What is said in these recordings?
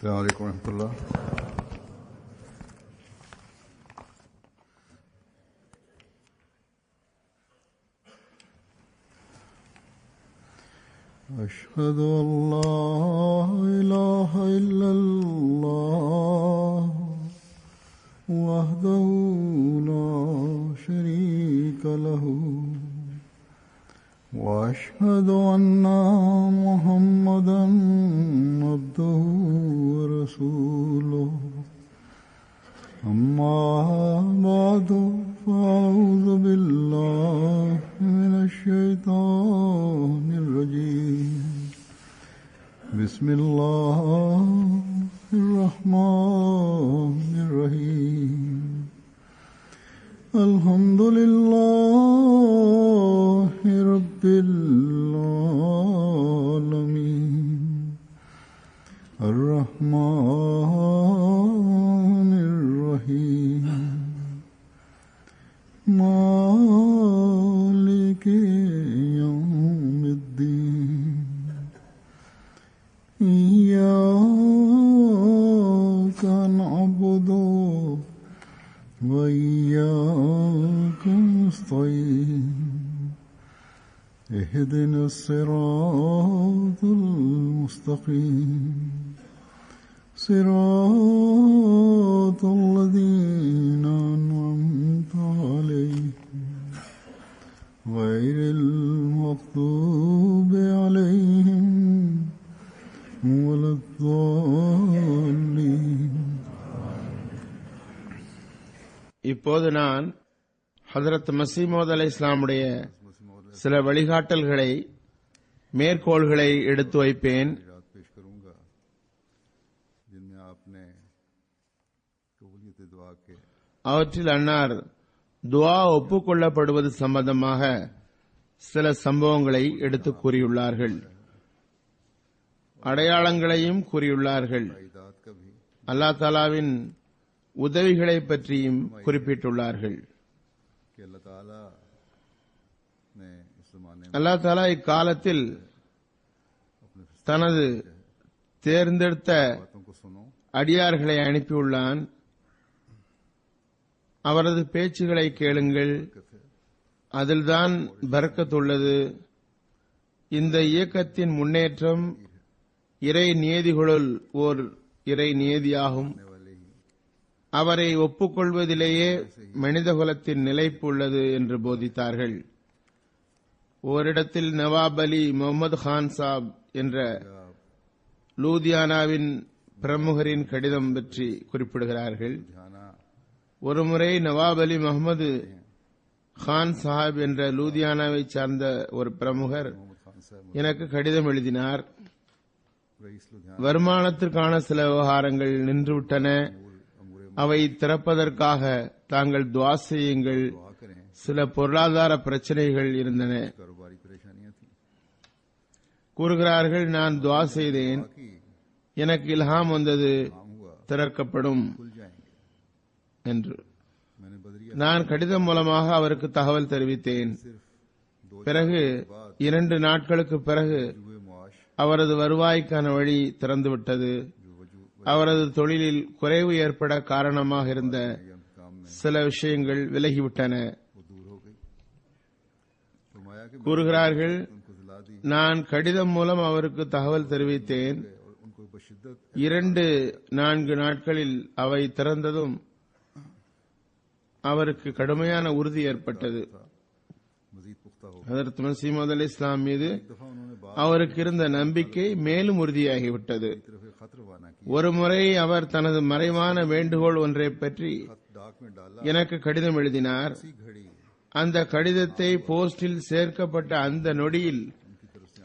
السلام عليكم ورحمة الله. أشهد أن لا إله إلا الله وحده لا شريك له وأشهد أن محمدا عبده ورسوله أما بعد فأعوذ بالله من الشيطان الرجيم بسم الله الرحمن الرحيم الحمد لله رب العالمين الرحمن الرحيم مالك يوم الدين إياك نعبد وإياك نستعين اهدنا الصراط المستقيم صراط الذين أنعمت عليهم غير المغضوب عليهم ولا الضالين. இப்போது நான் ஹதரத் மஸீஹ் மவ்ஊத் அலைஹிஸ்ஸலாமுடைய சில வழிகாட்டல்களை மேற்கோள்களை எடுத்து வைப்பேன். அவற்றில் அன்னார் துஆ ஒப்புக்கொள்ளப்படுவது சம்பந்தமாக சில சம்பவங்களை எடுத்து கூறியுள்ளார்கள், அடையாளங்களையும் கூறியுள்ளார்கள். அல்லாஹ் தஆலாவின் உதவிகளை பற்றியும் குறிப்பிட்டுள்ளார்கள். அல்லாஹ் தஆலா இக்காலத்தில் தனது தேர்ந்தெடுத்த அடியார்களை அனுப்பியுள்ளான். அவரது பேச்சுகளை கேளுங்கள், அதில்தான் பரக்கத் உள்ளது. இந்த இயக்கத்தின் முன்னேற்றம் இறை நியதிகளுள் ஓர் இறை நியதியாகும். அவரை ஒப்புக்கொள்வதிலேயே மனிதகுலத்தின் நிலைப்பு உள்ளது என்று போதித்தார்கள். ஓரிடத்தில் நவாப் அலி முகமது கான் சாப் என்ற லூதியானாவின் பிரமுகரின் கடிதம் பற்றி குறிப்பிடுகிறார்கள். ஒருமுறை நவாப் அலி முகமது கான் சாஹிப் என்ற லூதியானாவை சார்ந்த ஒரு பிரமுகர் எனக்கு கடிதம் எழுதினார். வருமானத்திற்கான சில விவகாரங்கள் நின்றுவிட்டன, அவை திறப்பதற்காக தாங்கள் துஆ செய்யுங்கள். சில பொருளாதார பிரச்சனைகள் இருந்தன. கூறுகிறார்கள், நான் துஆ செய்தேன், எனக்கு இல்ஹாம் வந்தது, திறக்கப்படும் என்று. நான் கடிதம் மூலமாக அவருக்கு தகவல் தெரிவித்தேன். பிறகு 2 நாட்களுக்கு பிறகு அவரது வருவாய்க்கான வழி திறந்துவிட்டது. அவரது தொழிலில் குறைவு ஏற்பட காரணமாக இருந்த சில விஷயங்கள் விலகிவிட்டன. கூறுகிறார்கள், நான் கடிதம் மூலம் அவருக்கு தகவல் தெரிவித்தேன். 2-4 நாட்களில் அவை திறந்ததும் அவருக்கு கடுமையான உறுதி ஏற்பட்டது. ஹதரத் மஸீஹ் மவ்ஊத் அலைஹிஸ்ஸலாம் மீது அவருக்கு இருந்த நம்பிக்கை மேலும் உறுதியாகிவிட்டது. ஒருமுறை அவர் தனது மறைவான வேண்டுகோள் ஒன்றை பற்றி எனக்கு கடிதம் எழுதினார். அந்த கடிதத்தை போஸ்டில் சேர்க்கப்பட்ட அந்த நொடியில்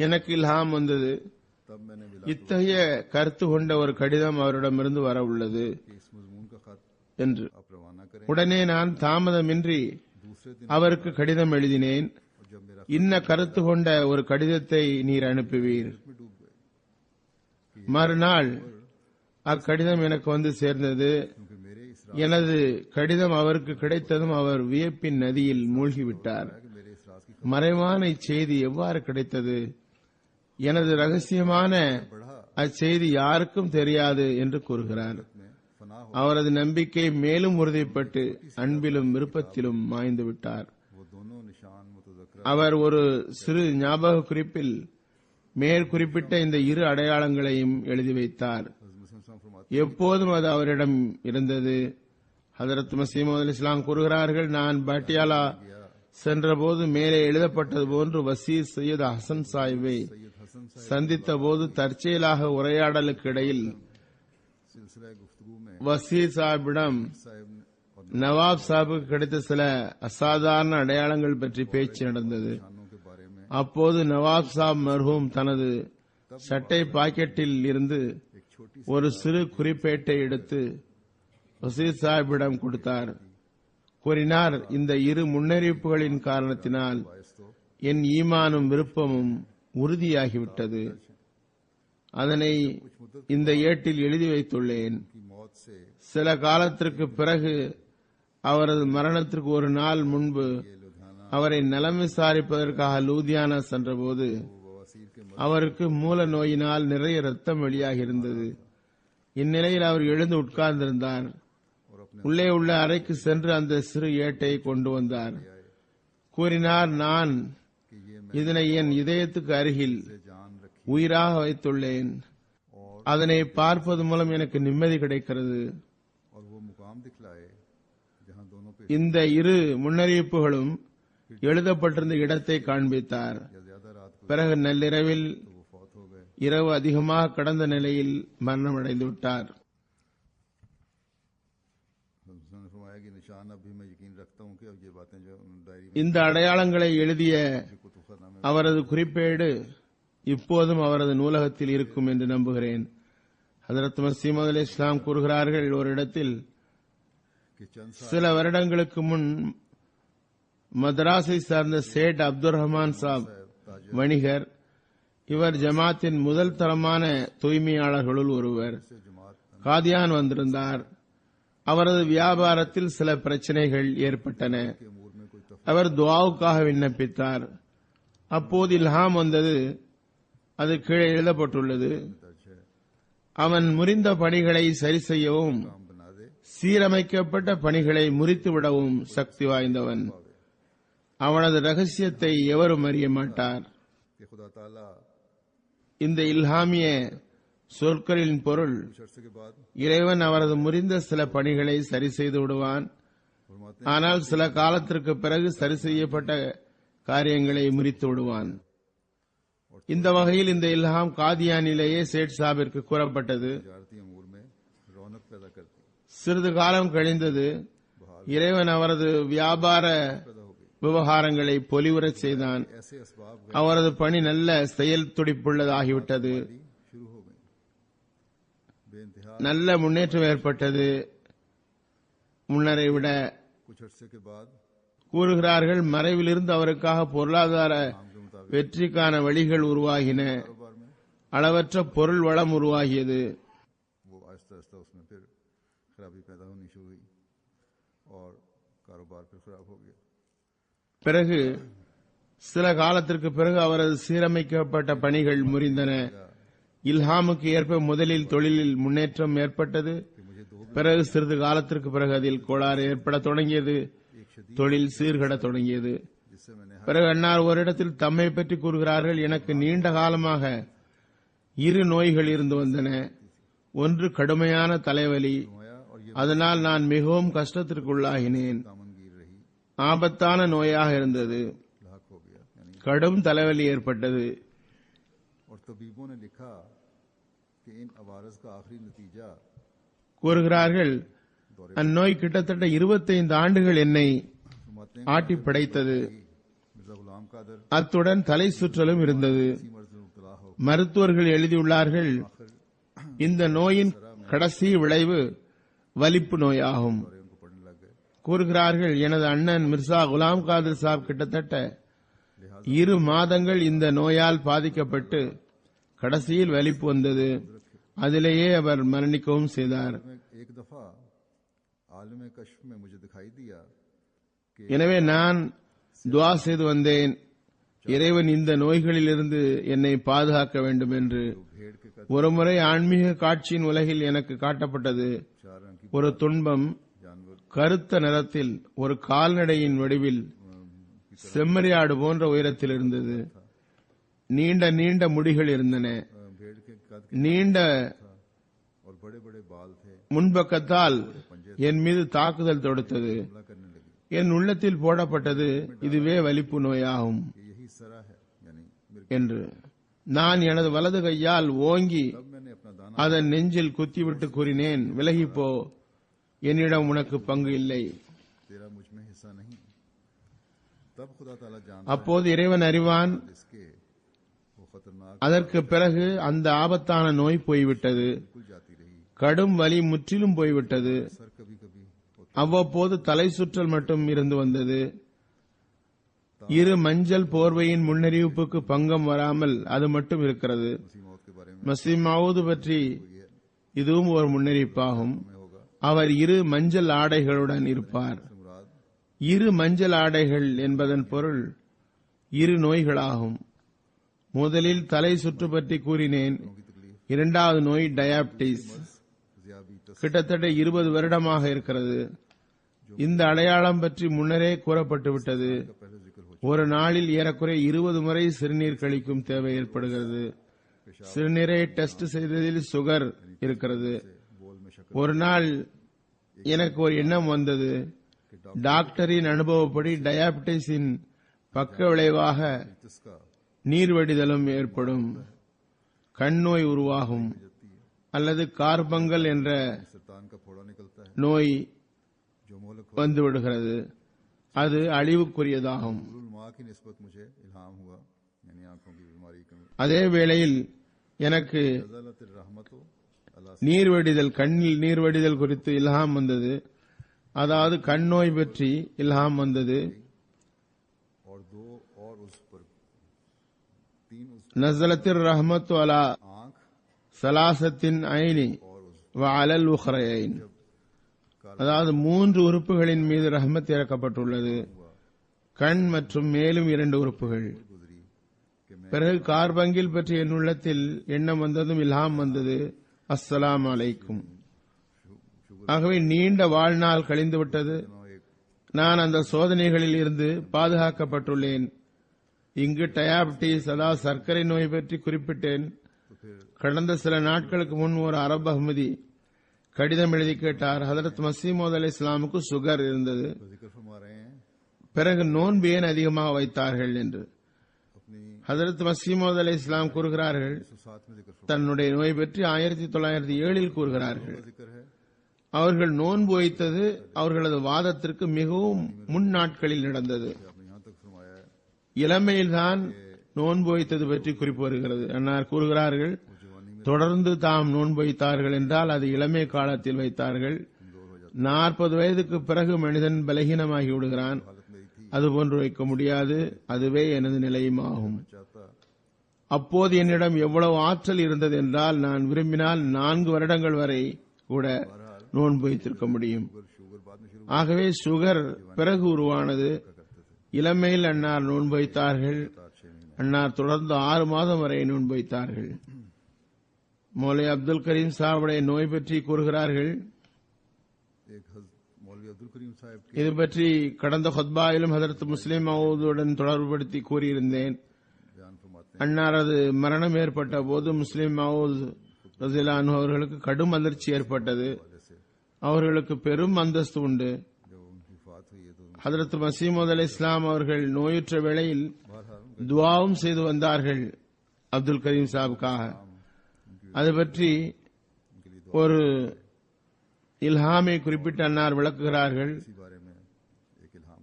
எனக்கு இல்ஹாம் வந்தது. இத்தகைய கருத்து கொண்ட ஒரு கடிதம் அவரிடமிருந்து வர உள்ளது என்று. உடனே நான் தாமதமின்றி அவருக்கு கடிதம் எழுதினேன். இன்ன கருத்து கொண்ட ஒரு கடிதத்தை நீர் அனுப்புவீர். மறுநாள் அக்கடிதம் எனக்கு வந்து சேர்ந்தது. எனது கடிதம் அவருக்கு கிடைத்ததும் அவர் வியப்பின் நதியில் மூழ்கிவிட்டார். மறைவான இச்செய்தி எவ்வாறு கிடைத்தது? எனது ரகசியமான அச்செய்தி யாருக்கும் தெரியாது என்று கூறுகிறார். में फना हो அவரது நம்பிக்கை மேலும் உறுதிப்பட்டு அன்பிலும் விருப்பத்திலும் மாய்ந்து விட்டார். वो दोनों निशान मुतज़क्किर அவர் ஒரு சிறு ஞாபக குறிப்பில் மேற்குறிப்பிட்ட இந்த இரு அடையாளங்களையும் எழுதி வைத்தார். मुस्लिम फरमाते எப்போதும் அது அவரிடம் இருந்தது. ஹஜரத் மஸீஹ் மவ்ஊத் இஸ்லாம் கூறுகிறார்கள், நான் பட்டியாலா சென்றபோது மேலே எழுதப்பட்டது போன்று வசீர் சையத் ஹசன் சாஹிபை सैयद हसन சந்தித்த போது தற்செயலாக உரையாடலுக்கு இடையில் सिलसिला गुफ्तगू में வசீர் சாஹிபிடம் साहिब ने और நவாப் சாஹிபுக்கு கிடைத்த சில அசாதாரண அடையாளங்கள் பற்றி பேச்சு நடந்தது. निशानों के बारे में அப்போது நவாப் சாப் மர்ஹூம் தனது சட்டை பாக்கெட்டில் இருந்து एक छोटी ஒரு சிறு குறிப்பேட்டை எடுத்து வசீர் சாஹிபிடம் கொடுத்தார். கூறினார், இந்த இரு முன்னறிவிப்புகளின் காரணத்தினால் बायस तो என் ஈமானும் விருப்பமும் உறுதியாகிவிட்டது. அதனை இந்த ஏட்டில் எழுதி வைத்துள்ளேன். की मौत से சில காலத்திற்கு பிறகு அவரது மரணத்திற்கு ஒரு நாள் முன்பு அவரை நலம் விசாரிப்பதற்காக லூதியானா சென்றபோது बवासीर के அவருக்கு மூல நோயினால் நிறைய ரத்தம் வெளியாகியிருந்தது. இந்நிலையில் அவர் எழுந்து உட்கார்ந்திருந்தார். और अपने உள்ளே உள்ள அறைக்கு சென்று அந்த சிறு ஏட்டை கொண்டு வந்தார். கூறினார், நான் कि ये இதனை என் இதயத்துக்கு அருகில் मैं जान रखी உயிராக வைத்துள்ளேன். அதனை பார்ப்பது மூலம் எனக்கு நிம்மதி கிடைக்கிறது. और वो मुकाम दिखलाए जहां दोनों पे இந்த இரு முன்னறிவிப்புகளும் எழுதப்பட்டிருந்த இடத்தை காண்பித்தார். या ज्यादा रात को பிறகு நள்ளிரவில் तो वो फौत हो गए। இரவு அதிகமாக கடந்த நிலையில் மரணமடைந்து விட்டார். उसने फरमाया कि निशान अब भी मैं यकीन रखता हूं कि अब ये बातें जो डायरी இந்த अடையாளங்களை எழுதிய में कुतुबखाना में அவரது குறிப்பேடு இப்போதும் அவரது நூலகத்தில் இருக்கும் என்று நம்புகிறேன். ஹஜரத் மஸீஹ் மவ்ஊத் இஸ்லாம் கூறுகிறார்கள், ஒரு இடத்தில் कि चंद சில வருடங்களுக்கு முன் மதராஸை சார்ந்த சேட் அப்துல் ரஹ்மான் சாப் வணிகர், இவர் ஜமாத்தின் முதல் தரமான தூய்மையாளர்களுள் ஒருவர், से जमात காதியான் வந்திருந்தார். அவரது வியாபாரத்தில் சில பிரச்சனைகள் ஏற்பட்டன. के अमूर में कोई அவர் துஆவுக்காக விண்ணப்பித்தார். அப்போது இல்ஹாம் வந்தது. அது கீழே எழுதப்பட்டுள்ளது, दर्ज है அவன் முறிந்த பணிகளை சரி செய்யவும் काम बना दे சீரமைக்கப்பட்ட பணிகளை முறித்துவிடவும் சக்தி வாய்ந்தவன். அவனது ரகசியத்தை எவரும் அறிய மாட்டார். कि खुदा ताला இந்த இல்ஹாமிய சொற்களின் பொருள், कुछ अरसे के बाद இறைவன் அவரது முறிந்த சில பணிகளை சரி செய்து விடுவான். फरमाते ஆனால் சில காலத்திற்கு பிறகு சரி செய்யப்பட்ட காரியங்களை முறித்து விடுவான். இந்த வகையில் இந்த இல்ஹாம் காதியானிலேயே சேட் சாபிற்கு கூறப்பட்டது. तजारती अमूर में रौनक पैदा करती சிறிது காலம் கழிந்தது. இறைவன் அவரது வியாபார पैदा हो गई। விவகாரங்களை பொலிவுறச் செய்தான். ऐसे असबाब அவரது பணி நல்ல செயல் துடிப்புள்ளதாகிவிட்டது. शुरू हो गई। बेइंतहा நல்ல முன்னேற்றம் ஏற்பட்டது. முன்னரை விட कुछ अरसे के बाद கூறுகிறார்கள், மறைவிலிருந்து அவருக்காக பொருளாதார काम के मुताबिक வெற்றிக்கான வழிகள் உருவாகின. कारोबार में அளவற்ற பொருள் வளம் उरुवाகியது. वो आहिस्ता आहिस्ता उसमें फिर खराबी पैदा होनी शुरू हुई और कारोबार फिर खराब हो गया। பிறகு சில காலத்திற்கு பிறகு அவரது சீரமைக்கப்பட்ட பணிகள் முறிந்தன. இல்ஹாமுக்கு ஏற்ப முதலில் தொழிலில் முன்னேற்றம் ஏற்பட்டது. பிறகு சிறிது காலத்திற்கு பிறகு அதில் கோளாறு ஏற்படத் தொடங்கியது. தொழில் சீர்கட தொடங்கியது. जिससे मैंने பிறகு அன்னார் ஓரிடத்தில் தம்மை பற்றி கூறுகிறார்கள், எனக்கு நீண்ட காலமாக இரு நோய்கள் இருந்து வந்தன. ஒன்று கடுமையான தலைவலி, आया और ये அதனால் நான் மிகவும் கஷ்டத்திற்குள்ளாகினேன். दामनगीर रही, ஆபத்தான நோயாக இருந்தது. लाक हो गया। यानी கடும் தலைவலி ஏற்பட்டது. और तबीबों ने लिखा कि इन अवारस का आखिरी नतीजा கூறுகிறார்கள், அந்நோய் கிட்டத்தட்ட 25 ஆண்டுகள் என்னை फरमाते हैं ஆட்டி படைத்தது. मिर्जा गुलाम कादर அத்துடன் தலை சுற்றலும் இருந்தது. इसी मर्ज में मुब्तला हो மருத்துவர்கள் எழுதியுள்ளார்கள், இந்த நோயின் கடைசி விளைவு வலிப்பு நோயாகும். गए, उनको पढ़ने लग गए। கூறுகிறார்கள், எனது அண்ணன் மிர்சா குலாம் காதர் சாப் கிட்டத்தட்ட 2 மாதங்கள் இந்த நோயால் பாதிக்கப்பட்டு கடைசியில் வலிப்பு வந்தது. அதிலேயே அவர் மரணிக்கவும் செய்தார். मैं एक दफा आलम कश्फ में मुझे दिखाई दिया कि எனவே நான் துஆ செய்து வந்தேன். இறைவன் இந்த நோய்களிலிருந்து என்னை பாதுகாக்க வேண்டும் என்று ஒருமுறை ஆன்மீக காட்சியின் உலகில் எனக்கு காட்டப்பட்டது. ஒரு துன்பம் கருத்த நிறத்தில் ஒரு கால்நடையின் வடிவில் செம்மறியாடு போன்ற உயரத்தில் இருந்தது. நீண்ட நீண்ட முடிகள் இருந்தன. நீண்ட முன்பக்கத்தால் என் மீது தாக்குதல் தொடுத்தது. என் உள்ளத்தில் போடப்பட்டது, இதுவே வலிப்பு நோயாகும் என்று. நான் எனது வலது கையால் ஓங்கி அதன் நெஞ்சில் குத்திவிட்டு கூறினேன், விலகிப்போ, என்னிடம் உனக்கு பங்கு இல்லை. அப்போது இறைவன் அறிவான். அதற்கு பிறகு அந்த ஆபத்தான நோய் போய்விட்டது. கடும் வலி முற்றிலும் போய்விட்டது. அவ்வப்போது தலை சுற்றல் மட்டும் இருந்து வந்தது. இரு மஞ்சள் போர்வையின் முன்னறிவிப்புக்கு பங்கம் வராமல் அது மட்டும் இருக்கிறது. மஸ்லிம் மவுத் பற்றி இதுவும் ஒரு முன்னறிவிப்பாகும். அவர் இரு மஞ்சள் ஆடைகளுடன் இருப்பார். இரு மஞ்சள் ஆடைகள் என்பதன் பொருள் இரு நோய்களாகும். முதலில் தலை சுற்று பற்றி கூறினேன். இரண்டாவது நோய் டயாபிட்டிஸ். கிட்டத்தட்ட 20 வருடமாக இருக்கிறது. இந்த அடையாளம் பற்றி முன்னரே கூறப்பட்டுவிட்டது. ஒரு நாளில் ஏறக்குறைய 20 முறை சிறுநீர் கழிக்கும் தேவை ஏற்படுகிறது. சிறுநீரை டெஸ்ட் செய்ததில் சுகர் இருக்கிறது. ஒரு நாள் எனக்கு ஒரு எண்ணம் வந்தது. டாக்டரின் அனுபவப்படி டயாபிட்டிஸின் பக்க விளைவாக நீர்வடிதலும் ஏற்படும், கண் நோய் உருவாகும், அல்லது கார்பங்கல் என்ற நோய் வந்துவிடுகிறது. அது அழிவுக்குரியதாகும். அதே வேளையில் எனக்கு நீர்வடிதல், கண்ணில் நீர்வடிதல் குறித்து இல்ஹாம் வந்தது. அதாவது கண் நோய் பற்றி இல்ஹாம் வந்தது. நஸலத்திர் ரஹ்மத்து அலா சலாசத்தின் ஐனி வ அலல் உஹ்ரைன். அதாவது 3 உறுப்புகளின் மீது ரஹ்மத் இறக்கப்பட்டுள்ளது, கண் மற்றும் மேலும் 2 உறுப்புகள். பிறகு கார்பங்கில் பற்றி என் உள்ளத்தில் எண்ணம் வந்ததும் இல்ஹாம் வந்தது. அஸ்ஸலாமு அலைக்கும். ஆகவே நீண்ட வாழ்நாள் கழிந்துவிட்டது. நான் அந்த சோதனைகளில் இருந்து பாதுகாக்கப்பட்டுள்ளேன். இங்கு டயாபிட்டிஸ், அதாவது சர்க்கரை நோய் பற்றி குறிப்பிட்டேன். கடந்த சில நாட்களுக்கு முன் ஒரு அரபு அஹ்மதி கடிதம் எழுதி கேட்டார், ஹதரத் மஸீஹ் மவ்ஊத் அலைஹிஸ்ஸலாமுக்கு சுகர் இருந்தது, பிறகு நோன்பு ஏன் அதிகமாக வைத்தார்கள் என்று. ஹதரத் மஸீஹ் மவ்ஊத் அலைஹிஸ்ஸலாம் கூறுகிறார்கள், தன்னுடைய நோய் பற்றி 1907 கூறுகிறார்கள். அவர்கள் நோன்பு வைத்தது அவர்களது வாதத்திற்கு மிகவும் முன் நாட்களில் நடந்தது. இளமையில்தான் நோன்பு வைத்தது பற்றி குறிப்பு வருகிறது. அன்னார் கூறுகிறார்கள், தொடர்ந்து தாம் நோன்பு வைத்தார்கள் என்றால் அது இளமை காலத்தில் வைத்தார்கள். 40 வயதுக்கு பிறகு மனிதன் பலகீனமாகி விடுகிறான். அதுபோன்று வைக்க முடியாது. அதுவே எனது நிலையும் ஆகும். அப்போது என்னிடம் எவ்வளவு ஆற்றல் இருந்தது என்றால், நான் விரும்பினால் 4 வருடங்கள் வரை கூட நோன்பு வைத்திருக்க முடியும். ஆகவே சுகர் பிறகு உருவானது. இளமையில் அன்னார் நோன்பு வைத்தார்கள். அன்னார் தொடர்ந்து 6 மாதம் வரை நோன்பு வைத்தார்கள். மௌலை அப்துல் கரீம் சாஹிபுடைய நோய் பற்றி கூறுகிறார்கள். இது பற்றி கடந்த ஹுத்பாவிலும் ஹதரத் முஸ்லிம் மவ்ஊதுடன் தொடர்புபடுத்தி கூறியிருந்தேன். அன்னாரது மரணம் ஏற்பட்ட போது முஸ்லிம் மவ்ஊத் ரஸியல்லாஹு அன்ஹு அவர்களுக்கு கடும் அதிர்ச்சி ஏற்பட்டது. அவர்களுக்கு பெரும் அந்தஸ்து உண்டு. ஹதரத் மஸீஹ் மவ்ஊத் அலைஹிஸ்ஸலாம் அவர்கள் நோயுற்ற வேளையில் துஆவும் செய்து வந்தார்கள் அப்துல் கரீம் சாஹிபுக்காக. அது பற்றி ஒரு இல்ஹாமை குறிப்பிட்டு அன்னார் விளக்குகிறார்கள்.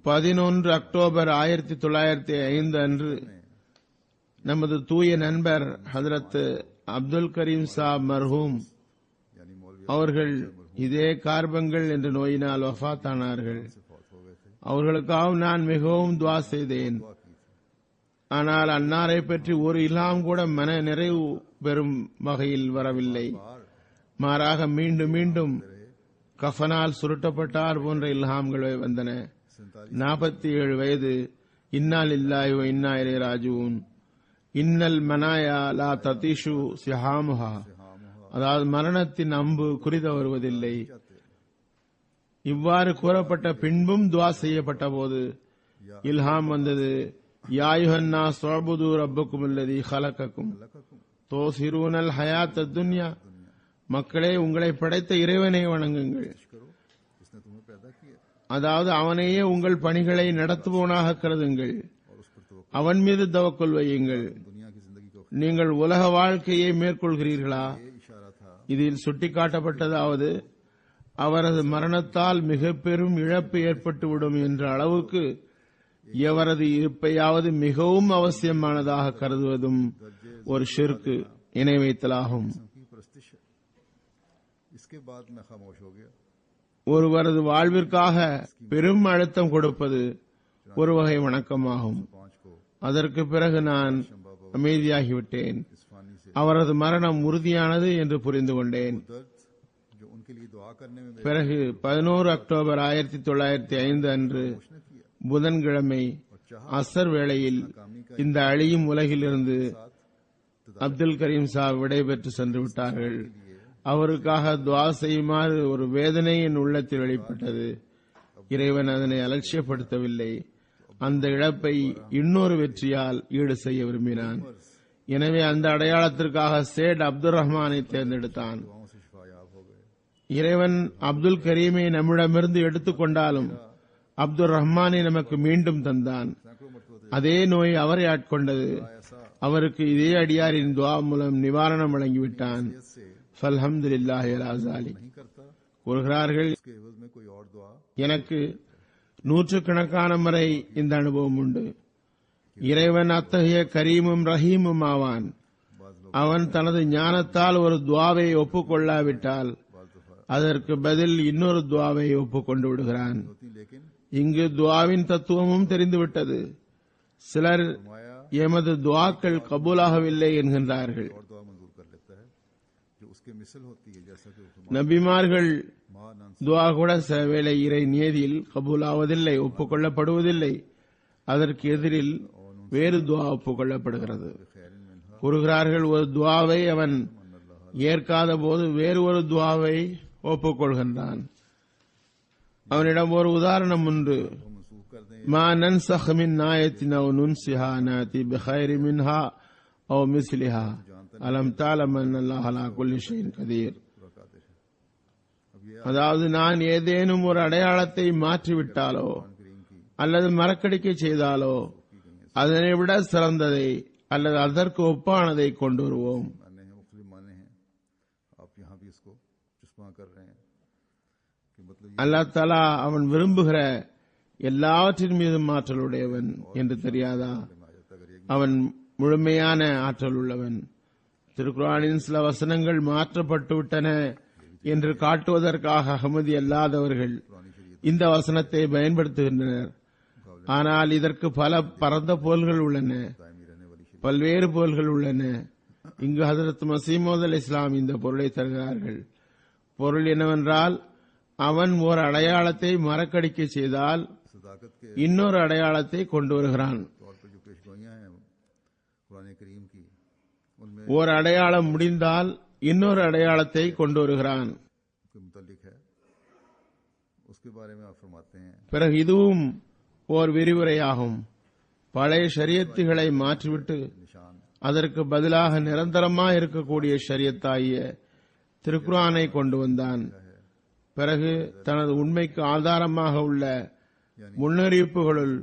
11 அக்டோபர் 1905 அன்று நமது தூய நண்பர் ஹதரத் அப்துல் கரீம் சாப் மர்ஹூம் அவர்கள் இதே கார்பங்கள் என்ற நோயினால் வஃபாத்தானார்கள். அவர்களுக்காகவும் நான் மிகவும் துஆ செய்தேன். ஆனால் அன்னாரை பற்றி ஒரு இல்ஹாம் கூட மன நிறைவு பெறும் வகையில் வரவில்லை. மாறாக மீண்டும் மீண்டும் கஃனால் சுருட்டப்பட்டார் போன்ற இல்ஹாம்கள் வந்தன. 47 வயது இன்னா லில்லாஹி வ இன்னா இலைஹி ராஜிஊன். இன்னல் மனாயா லா ததீஷு சிஹாமுஹா. அதாவது மரணத்தின் அம்பு குறித வருவதில்லை. இவ்வாறு கூறப்பட்ட பின்பும் துவா செய்யப்பட்ட போது இல்ஹாம் வந்தது. யா அய்யுஹன்னாஸ் உஅ்புது ரப்பக்கும் அல்லதீ ஹலகக்கும் தோசிரூனல் ஹயாத்தத் துன்யா. மக்களே, உங்களை படைத்த இறைவனை வணங்குங்கள். அதாவது அவனையே உங்கள் பணிகளை நடத்துபவனாக கருதுங்கள். அவன் மீது தவக்குல் வையுங்கள். நீங்கள் உலக வாழ்க்கையை மேற்கொள்கிறீர்களா? இதில் சுட்டிக்காட்டப்பட்டதாவது அவரது மரணத்தால் மிக பெரும் இழப்பு ஏற்பட்டுவிடும் என்ற அளவுக்கு எவரது இருப்பையாவது மிகவும் அவசியமானதாக கருதுவதும் ஒரு ஷிர்க், இணை வைத்தலாகும். ஒருவரது வாழ்விற்காக பெரும் அழுத்தம் கொடுப்பது ஒரு வகை வணக்கமாகும். அதற்கு பிறகு நான் அமைதியாகிவிட்டேன். அவரது மரணம் உறுதியானது என்று புரிந்து கொண்டேன். பிறகு 11 அக்டோபர் 1905 அன்று புதன்கிழமை அசர் வேளையில் இந்த அழியும் உலகிலிருந்து அப்துல் கரீம் சாப் விடைபெற்று சென்று விட்டார்கள். அவருக்காக துவா செய்யுமாறு ஒரு வேதனை என் உள்ளத்தில் வெளிப்பட்டது. இறைவன் அதனை அலட்சியப்படுத்தவில்லை. அந்த இழப்பை இன்னொரு வெற்றியால் ஈடு செய்ய விரும்பினான். எனவே அந்த அடையாளத்திற்காக சேட் அப்துல் ரஹ்மானை தேர்ந்தெடுத்தான். இறைவன் அப்துல் கரீமை நம்மிடமிருந்து எடுத்துக்கொண்டாலும் அப்துல் ரஹ்மானை நமக்கு மீண்டும் தந்தான். அதே நோய் அவரை ஆட்கொண்டது. அவருக்கு இதே அடியாரின் துவா மூலம் நிவாரணம் வழங்கிவிட்டான். அல்ஹம்துலில்லாஹி அலா ஸாலிக். கூறுகிறார்கள், எனக்கு நூற்றுக்கணக்கான முறை இந்த அனுபவம் உண்டு. இறைவன் அத்தகைய கரீமும் ரஹீமும் ஆவான். அவன் தனது ஞானத்தால் ஒரு துவாவை ஒப்புக்கொள்ளாவிட்டால் அதற்கு பதில் இன்னொரு துவாவை ஒப்புக்கொண்டு விடுகிறான். இங்கு துவாவின் தத்துவமும் தெரிந்துவிட்டது. சிலர் எமது துவாக்கள் கபூலாகவில்லை என்கின்றார்கள். நபிமார்கள் துவா கூட சில வேளை இறை நியதியில் கபூலாவதில்லை, ஒப்புக்கொள்ளப்படுவதில்லை. அதற்கு எதிரில் வேறு துவா ஒப்புக்கொள்ளப்படுகிறது. கூறுகிறார்கள், ஒரு துவாவை அவன் ஏற்காத போது வேறு ஒரு துவாவை ஒப்புக்கொள்கின்றான். அவனிடம் ஒரு உதாரணம் உண்டு. மா நன்சஹ் மின் ஆயத்தின் அவ் நுன்சிஹா நாதி பிகைரி மின்ஹா அவ் மிஸ்லிஹா அலம் தஅலம் அன்னல்லாஹ அலா குல்லி ஷைஇன் கதீர். அதாவது, நான் ஏதேனும் ஒரு அடையாளத்தை மாற்றிவிட்டாலோ அல்லது மறக்கடிக்க செய்தாலோ அதனை விட சிறந்ததை அல்லது அதற்கு ஒப்பானதை கொண்டு வருவோம். அல்லாஹ் தஆலா அவன் விரும்புகிற எல்லாவற்றின் மீதும் ஆற்றலுடையவன் என்று தெரியாதா? அவன் முழுமையான ஆற்றல் உள்ளவன். திருக்குர்ஆனின் சில வசனங்கள் மாற்றப்பட்டுவிட்டன என்று காட்டுவதற்காக அகமதி அல்லாதவர்கள் இந்த வசனத்தை பயன்படுத்துகின்றனர். ஆனால் இதற்கு பல பரந்த பொருள்கள் உள்ளன, பல்வேறு பொருள்கள் உள்ளன. இங்கு ஹஜ்ரத் மஸீஹ் மவ்ஊத் அலைஹிஸ்ஸலாம் இந்த பொருளை தருகிறார்கள். பொருள் என்னவென்றால், அவன் ஒரு அடையாளத்தை மறக்கடிக்க செய்தால் இன்னொரு அடையாளத்தை கொண்டு வருகிறான். ஒரு அடையாளம் முடிந்தால் இன்னொரு அடையாளத்தை கொண்டு வருகிறான். பிறகு இதுவும் ஓர் விரிவுரையாகும். பழைய ஷரியத்துகளை மாற்றிவிட்டு அதற்கு பதிலாக நிரந்தரமாக இருக்கக்கூடிய ஷரியத்தாகிய திருக்குர்ஆனை கொண்டு வந்தான். பிறகு தனது உண்மைக்கு ஆதாரமாக உள்ள முன்னறிவிப்புகளுள்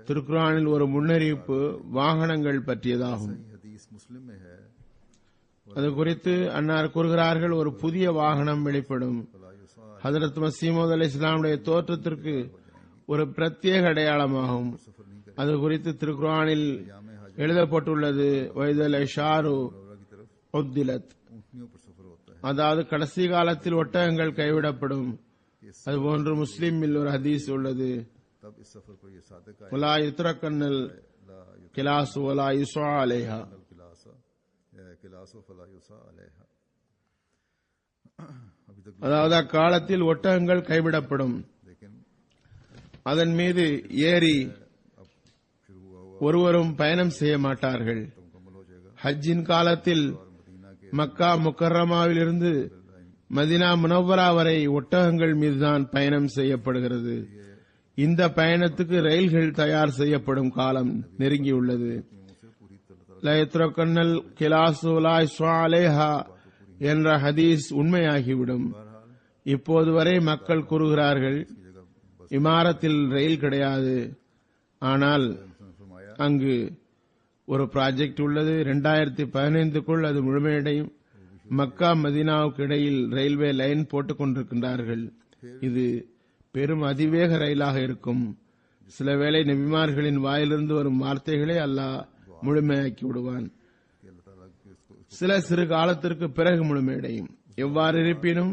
திருக்குர்ஆனில் ஒரு முன்னறிவிப்பு வாகனங்கள் பற்றியதாகும். அது குறித்து அன்னார் கூறுகிறார்கள், ஒரு புதிய வாகனம் வெளிப்படும். ஹஜ்ரத் மஸீஹ் மவ்ஊத் அலைஹிஸ்ஸலாமுடைய தோற்றத்திற்கு ஒரு பிரத்யேக அடையாளமாகும். அது குறித்து திருக்குர்ஆனில் எழுதப்பட்டுள்ளது, வைதல் இஷாரு உத்திலத். அதாவது கடைசி காலத்தில் ஒட்டகங்கள் கைவிடப்படும். அதுபோன்று முஸ்லிமில் ஒரு ஹதீஸ் உள்ளது, வலா யுத்ரகன்னல் கிலாசு வலா யுஸா அலைஹா. அதாவது அக்காலத்தில் ஒட்டகங்கள் கைவிடப்படும், அதன் மீது ஏறி ஒருவரும் பயணம் செய்ய மாட்டார்கள். ஹஜ்ஜின் காலத்தில் மக்கா முக்கர்ரமாவிலிருந்து மதினா முனவ்வரா வரை ஒட்டகங்கள் மீதுதான் பயணம் செய்யப்படுகிறது. இந்த பயணத்துக்கு ரயில்கள் தயார் செய்யப்படும் காலம் நெருங்கியுள்ளது. லயத்ரகன்னல் கிலாசு லா இஸ்வா அலைஹா என்ற ஹதீஸ் உண்மையாகிவிடும். இப்போது வரை மக்கள் கூறுகிறார்கள், இமாரத்தில் ரயில் கிடையாது. ஆனால் அங்கு ஒரு ப்ராஜெக்ட் உள்ளது. 2015க்குள் அது முழுமையடையும். மக்கா மதீனாவுக்கு இடையில் ரயில்வே லைன் போட்டுக் கொண்டிருக்கின்றார்கள். இது பெரும் அதிவேக ரயிலாக இருக்கும். சில வேளை நபிமார்களின் வாயிலிருந்து வரும் வார்த்தைகளை அல்லாஹ் முழுமையாக்கி விடுவான். சில சிறு காலத்திற்கு பிறகு முழுமையடையும். எவ்வாறு இருப்பினும்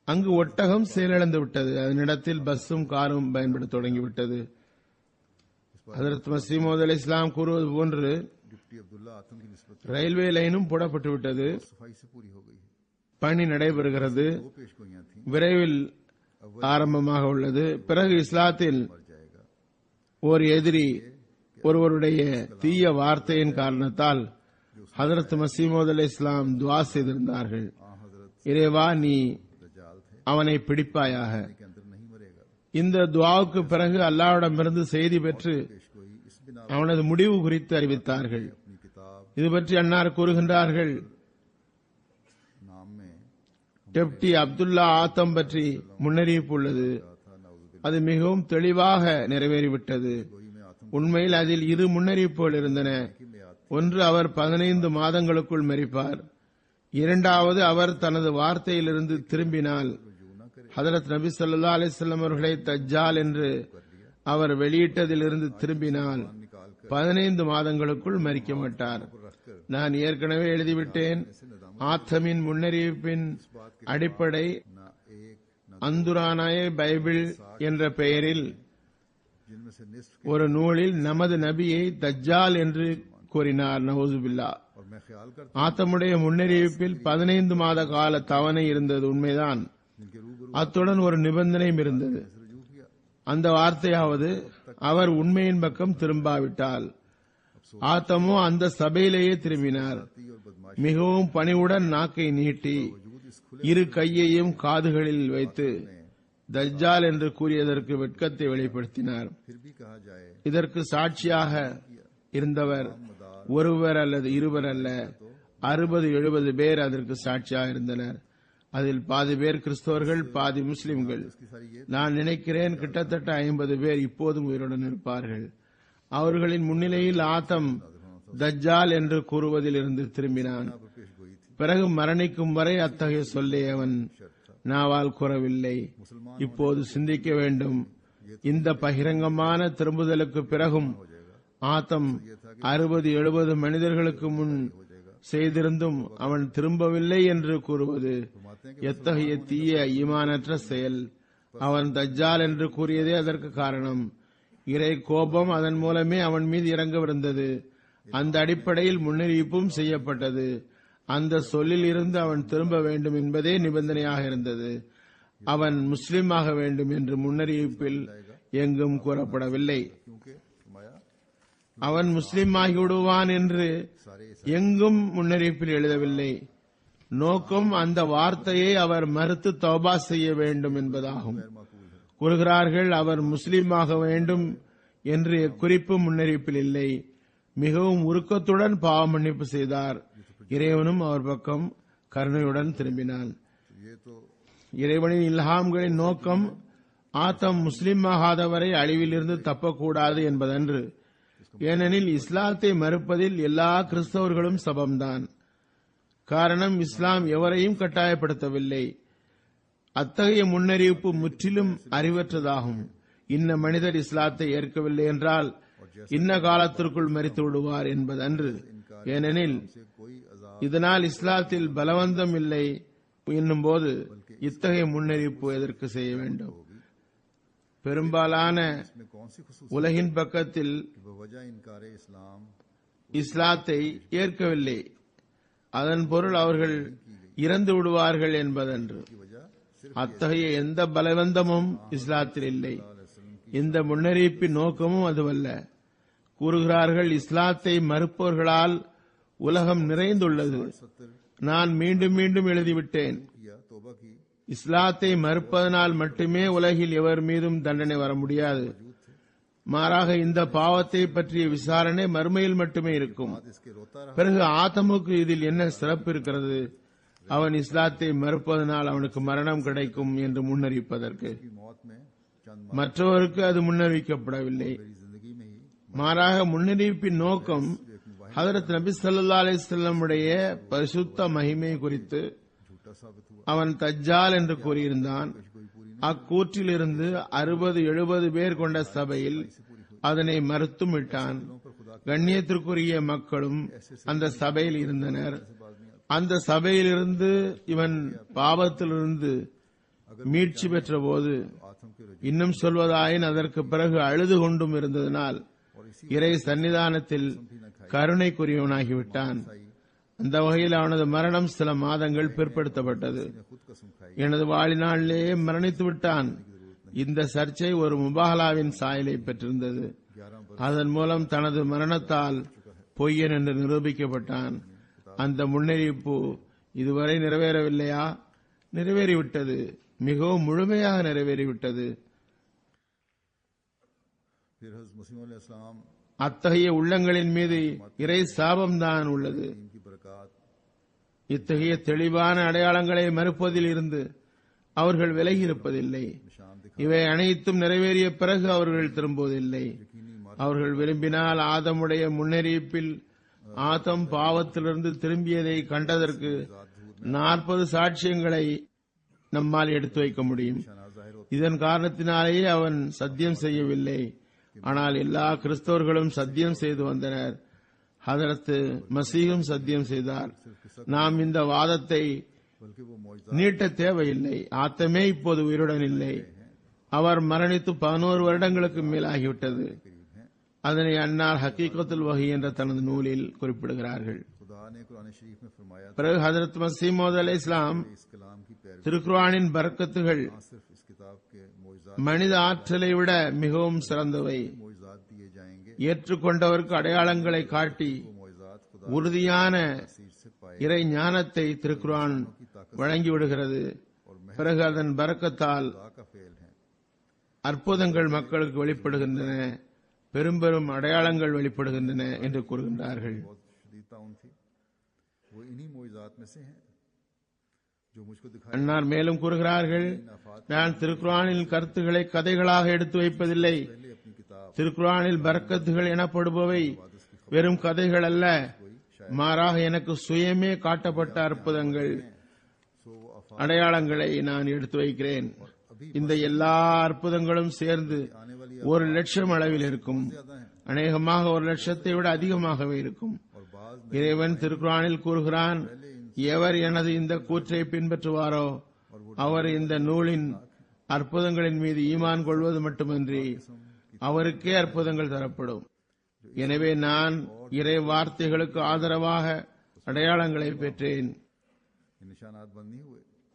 அங்கு ஒட்டகம் செயலிழந்து விட்டது. அதனிடத்தில் பஸ்ஸும் காரும் பயன்பட தொடங்கிவிட்டது. ஹஜ்ரத் மஸீஹ் மவ்ஊத் அலைஹிஸ்ஸலாம் கூறுவது போன்று ரயில்வே லைனும் போடப்பட்டு விட்டது. பணி நடைபெறுகிறது. விரைவில் ஆரம்பமாக உள்ளது. பிறகு இஸ்லாத்தில் ஓர் எதிரி ஒருவருடைய தீய வார்த்தையின் காரணத்தால் ஹஜ்ரத் மஸீஹ் மவ்ஊத் அலைஹிஸ்ஸலாம் துஆ செய்திருந்தார்கள், இறைவா நீ அவனை பிடிப்பாயாக. இந்த துஆவுக்கு பிறகு அல்லாஹ்விடமிருந்து செய்தி பெற்று அவனது முடிவு குறித்து அறிவித்தார்கள். இது பற்றி அன்னார் கூறுகின்றார்கள், டெப்டி அப்துல்லா ஆத்தம் பற்றி முன்னறிவிப்பு உள்ளது. அது மிகவும் தெளிவாக நிறைவேறிவிட்டது. உண்மையில் அதில் 2 முன்னறிவிப்புகள் இருந்தன. ஒன்று, அவர் 15 மாதங்களுக்குள் மரிப்பார். இரண்டாவது, அவர் தனது வார்த்தையிலிருந்து திரும்பினால் ஹஜரத் நபி ஸல்லல்லாஹு அலைஹி வஸல்லம் அவர்களை தஜ்ஜால் என்று அவர் வெளியிட்டதிலிருந்து திரும்பினால் 15 மாதங்களுக்குள் மரிக்க மாட்டார். நான் ஏற்கனவே எழுதிவிட்டேன். ஆத்தமின் முன்னறிவிப்பின் அடிப்படை அந்துரானாய பைபிள் என்ற பெயரில் ஒரு நூலில் நமது நபியை தஜ்ஜால் என்று கூறினார். நவுசுபில்லா. ஆத்தமுடைய முன்னறிவிப்பில் 15 மாத கால தவணை இருந்தது உண்மைதான். அத்துடன் ஒரு நிபந்தனையும் இருந்தது. அந்த வார்த்தையாவது, அவர் உண்மையின் பக்கம் திரும்பாவிட்டால். ஆத்தமோ அந்த சபையிலேயே திரும்பினார். மிகவும் பணிவுடன் நாக்கை நீட்டி 2 கையையும் காதுகளில் வைத்து தஜ்ஜால் என்று கூறியதற்கு வெட்கத்தை வெளிப்படுத்தினார். இதற்கு சாட்சியாக இருந்தவர் ஒருவர் அல்லது இருவர் அல்ல, 60-70 பேர் அதற்கு சாட்சியாக இருந்தனர். அதில் பாதி பேர் கிறிஸ்தவர்கள், பாதி முஸ்லிம்கள். நான் நினைக்கிறேன் கிட்டத்தட்ட 50 பேர் இப்போதும் உயிருடன் இருப்பார்கள். அவர்களின் முன்னிலையில் ஆத்தம் தஜ்ஜால் என்று கூறுவதில் இருந்து திரும்பினான். பிறகு மரணிக்கும் வரை அத்தகைய சொல்லை அவன் நாவால் கூறவில்லை. இப்போது சிந்திக்க வேண்டும். இந்த பகிரங்கமான திரும்புதலுக்கு பிறகும் ஆத்தம் 60-70 மனிதர்களுக்கு முன் செய்திருந்தும் அவன் திரும்பவில்லை என்று கூறுவது எத்தகைய தீய ஈமானற்ற செயல். அவன் தஜ்ஜால் என்று கூறியதே அதற்கு காரணம். இறை கோபம் அதன் மூலமே அவன் மீது இறங்கவிருந்தது. அந்த அடிப்படையில் முன்னறிவிப்பும் செய்யப்பட்டது. அந்த சொல்லில் இருந்து அவன் திரும்ப வேண்டும் என்பதே நிபந்தனையாக இருந்தது. அவன் முஸ்லிமாக வேண்டும் என்று முன்னறிவிப்பில் எங்கும் கூறப்படவில்லை. அவன் முஸ்லிம் ஆகிவிடுவான் என்று எங்கும் முன்னறிவிப்பில் எழுதவில்லை. நோக்கம் அந்த வார்த்தையை அவர் மறுத்து தௌபா செய்ய வேண்டும் என்பதாகும். கூறுகிறார்கள், அவர் முஸ்லிமாக வேண்டும் என்று குறிப்பு முன்னறிவிப்பில் இல்லை. மிகவும் உருக்கத்துடன் பாவ மன்னிப்பு செய்தார். இறைவனும் அவர் பக்கம் கருணையுடன் திரும்பினான். இறைவனின் இல்ஹாம்களின் நோக்கம் ஆத்தம் முஸ்லிம் ஆகாதவரை அழிவிலிருந்து தப்பக்கூடாது என்பதன்று. ஏனெனில் இஸ்லாத்தை மறுப்பதில் எல்லா கிறிஸ்தவர்களும் சபம்தான். காரணம், இஸ்லாம் எவரையும் கட்டாயப்படுத்தவில்லை. அத்தகைய முன்னறிவிப்பு முற்றிலும் அறிவற்றதாகும். இன்ன மனிதர் இஸ்லாத்தை ஏற்கவில்லை என்றால் இன்ன காலத்திற்குள் மரித்து விடுவார் என்பதன்று. ஏனெனில் இதனால் இஸ்லாத்தில் பலவந்தம் இல்லை என்னும் போது இத்தகைய முன்னறிவிப்பு எதற்கு செய்ய வேண்டும்? பெரும்பாலான உலகின் பக்கத்தில் இஸ்லாத்தை ஏற்கவில்லை. அதன் பொருள் அவர்கள் இறந்து விடுவார்கள் என்பதன்று. அத்தகைய எந்த பலவந்தமும் இஸ்லாத்தில் இல்லை. இந்த முன்னறிவிப்பின் நோக்கமும் அதுவல்ல. கூறுகிறார்கள், இஸ்லாத்தை மறுப்பவர்களால் உலகம் நிறைந்துள்ளது. நான் மீண்டும் மீண்டும் எழுதிவிட்டேன், இஸ்லாத்தை மறுப்பதனால் மட்டுமே உலகில் எவர் மீதும் தண்டனை வர முடியாது. மாறாக இந்த பாவத்தை பற்றிய விசாரணை மறுமையில் மட்டுமே இருக்கும். பிறகு ஆதமுக்கு இதில் என்ன சிறப்பு இருக்கிறது? அவன் இஸ்லாத்தை மறுப்பதனால் அவனுக்கு மரணம் கிடைக்கும் என்று முன்னறிவிப்பதற்கு. மற்றவருக்கு அது முன்னறிவிக்கப்படவில்லை. மாறாக முன்னறிவிப்பின் நோக்கம் ஹதரத் நபி ஸல்லல்லாஹு அலைஹி வஸல்லம் உடைய பரிசுத்த மகிமை குறித்து. அவன் தஜ்ஜால் என்று கூறியிருந்தான். அக்கூற்றிலிருந்து 60-70 பேர் கொண்ட சபையில் அதனை மறுத்தும் விட்டான். கண்ணியத்திற்குரிய மக்களும் அந்த சபையில் இருந்தனர். அந்த சபையிலிருந்து இவன் பாவத்திலிருந்து மீட்சி பெற்ற போது, இன்னும் சொல்வதாயின் அதற்கு பிறகு அழுது கொண்டும் இருந்ததனால் இறை சன்னிதானத்தில் கருணைக்குரியவனாகிவிட்டான். அந்த வகையில் அவனது மரணம் சில மாதங்கள் பிற்படுத்தப்பட்டது. எனது வாழ்நாளிலேயே மரணித்து விட்டான். இந்த சர்ச்சை ஒரு முபாஹலாவின் சாயலை பெற்றிருந்தது. அதன் மூலம் தனது மரணத்தால் பொய்யன் என்று நிரூபிக்கப்பட்டான். அந்த முன்னறிவிப்பு இதுவரை நிறைவேறவில்லையா? நிறைவேறிவிட்டது, மிகவும் முழுமையாக நிறைவேறிவிட்டது. அத்தகைய உள்ளங்களின் மீது இறை சாபம்தான் உள்ளது. இத்தகைய தெளிவான அடையாளங்களை மறுப்பதில் இருந்து அவர்கள் விலகி இருப்பதில்லை. இவை அனைத்தும் நிறைவேறிய பிறகு அவர்கள் திரும்புவதில்லை. அவர்கள் விரும்பினால் ஆதமுடைய முன்னறிவிப்பில் ஆதம் பாவத்திலிருந்து திரும்பியதை கண்டதற்கு 40 சாட்சியங்களை நம்மால் எடுத்து வைக்க முடியும். இதன் காரணத்தினாலேயே அவன் சத்தியம் செய்யவில்லை. ஆனால் எல்லா கிறிஸ்தவர்களும் சத்தியம் செய்து வந்தனர். ஹதரத் மசீஹும் சத்தியம் செய்தார். நாம் இந்த வாதத்தை நீட்ட தேவையில்லை. ஆத்தமே இப்போது உயிருடன் இல்லை. அவர் மரணித்து 11 வருடங்களுக்கு மேலாகிவிட்டது. அதனை அன்னார் ஹக்கீகத்துல் வஹி என்ற தனது நூலில் குறிப்பிடுகிறார்கள். பிறகு ஹதரத் மஸீஹ் மவ்ஊத் அலைஹிஸ்ஸலாம் திருக்குர்ஆனின் பரக்கத்துகள் மனித ஆற்றலை விட மிகவும் சிறந்தவை. ஏற்றுக்கொண்டவருக்கு அடையாளங்களை காட்டி உறுதியான இறை ஞானத்தை திருக்குர்ஆன் வழங்கிவிடுகிறது. பிறகு அதன் பரக்கத்தால் அற்புதங்கள் மக்களுக்கு வெளிப்படுகின்றன, பெரும் பெரும் அடையாளங்கள் வெளிப்படுகின்றன என்று கூறுகின்றார்கள். அன்னார் மேலும் கூறுகிறார்கள், நான் திருக்குர்ஆனின் கருத்துக்களை கதைகளாக எடுத்து வைப்பதில்லை. திருக்குர்ஆனில் பரக்கத்துகள் எனப்படுபவை வெறும் கதைகள் அல்ல, மாறாக எனக்கு சுயமே காட்டப்பட்ட அற்புதங்கள், அடையாளங்களை நான் எடுத்து வைக்கிறேன். இந்த எல்லா அற்புதங்களும் சேர்ந்து 1,00,000 அளவில் இருக்கும். அநேகமாக 1,00,000 விட அதிகமாகவே இருக்கும். இறைவன் திருக்குர்ஆனில் கூறுகிறான், எவர் எனது இந்த கூற்றை பின்பற்றுவாரோ அவர் இந்த நூலின் அற்புதங்களின் மீது ஈமான் கொள்வது மட்டுமின்றி அவருக்கே அற்புதங்கள் தரப்படும். எனவே நான் இறை வார்த்தைகளுக்கு ஆதரவாக அடையாளங்களை பெற்றேன்.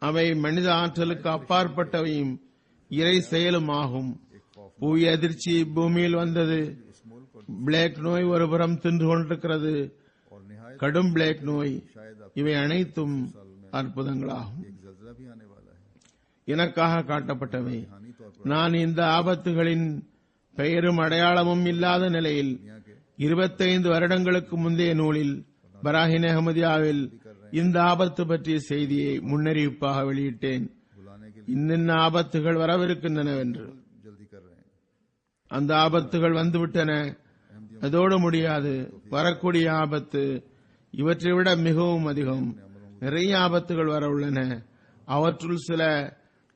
அவை மனித ஆற்றலுக்கு அப்பாற்பட்டவையும் இறை செயலும் ஆகும். புவி அதிர்ச்சி பூமியில் வந்தது. பிளேக் நோய் ஒருபுறம் தின்று கொண்டிருக்கிறது, கடும் பிளேக் நோய். இவை அனைத்தும் அற்புதங்களாகும், எனக்காக காட்டப்பட்டவை. நான் இந்த ஆபத்துகளின் பெயரும் அடையாளமும் இல்லாத நிலையில் 25 வருடங்களுக்கு முந்தைய நூலில் பராஹின் அஹ்மதியாவில் இந்த ஆபத்து பற்றிய செய்தியை முன்னறிவிப்பாக வெளியிட்டேன். இன்னென்ன ஆபத்துகள் வரவிருக்கின்றனவென்று. அந்த ஆபத்துகள் வந்துவிட்டன, அதோடு முடியாது. வரக்கூடிய ஆபத்து இவற்றை விட மிகவும் அதிகம். நிறைய ஆபத்துகள் வர உள்ளன. அவற்றுள் சில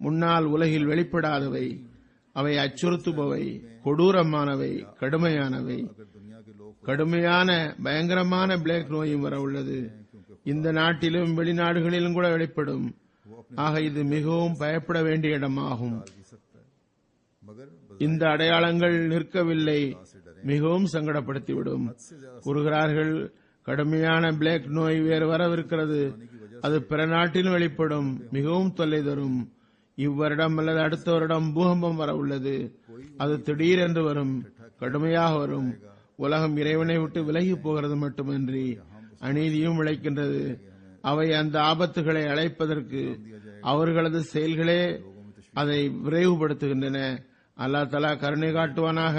முன்னால் உலகில் வெளிப்படாதவை. அவை அச்சுறுத்துபவை, கொடூரமானவை, கடுமையானவை. கடுமையான பயங்கரமான பிளேக் நோயும் வர உள்ளது. இந்த நாட்டிலும் வெளிநாடுகளிலும் கூட வெளிப்படும். ஆக இது மிகவும் பயப்பட வேண்டிய இடமாகும். இந்த அடையாளங்கள் நிற்கவில்லை, மிகவும் சங்கடப்படுத்திவிடும். கூறுகிறார்கள், கடுமையான பிளேக் நோய் வேறு வரவிருக்கிறது. அது பிற நாட்டிலும் வெளிப்படும், மிகவும் தொல்லை தரும். இவ்வருடம் அல்லது அடுத்த வருடம் பூகம்பம் வர உள்ளது. அது திடீரென்று வரும், கடுமையாக வரும். உலகம் இறைவனை விட்டு விலகி போகிறது மட்டுமின்றி அநீதியும் விளைக்கின்றது. அவை அந்த ஆபத்துகளை அழைப்பதற்கு அவர்களது செயல்களே அதை விரைவுபடுத்துகின்றன. அல்லாஹ் தஆலா கருணை காட்டுவானாக.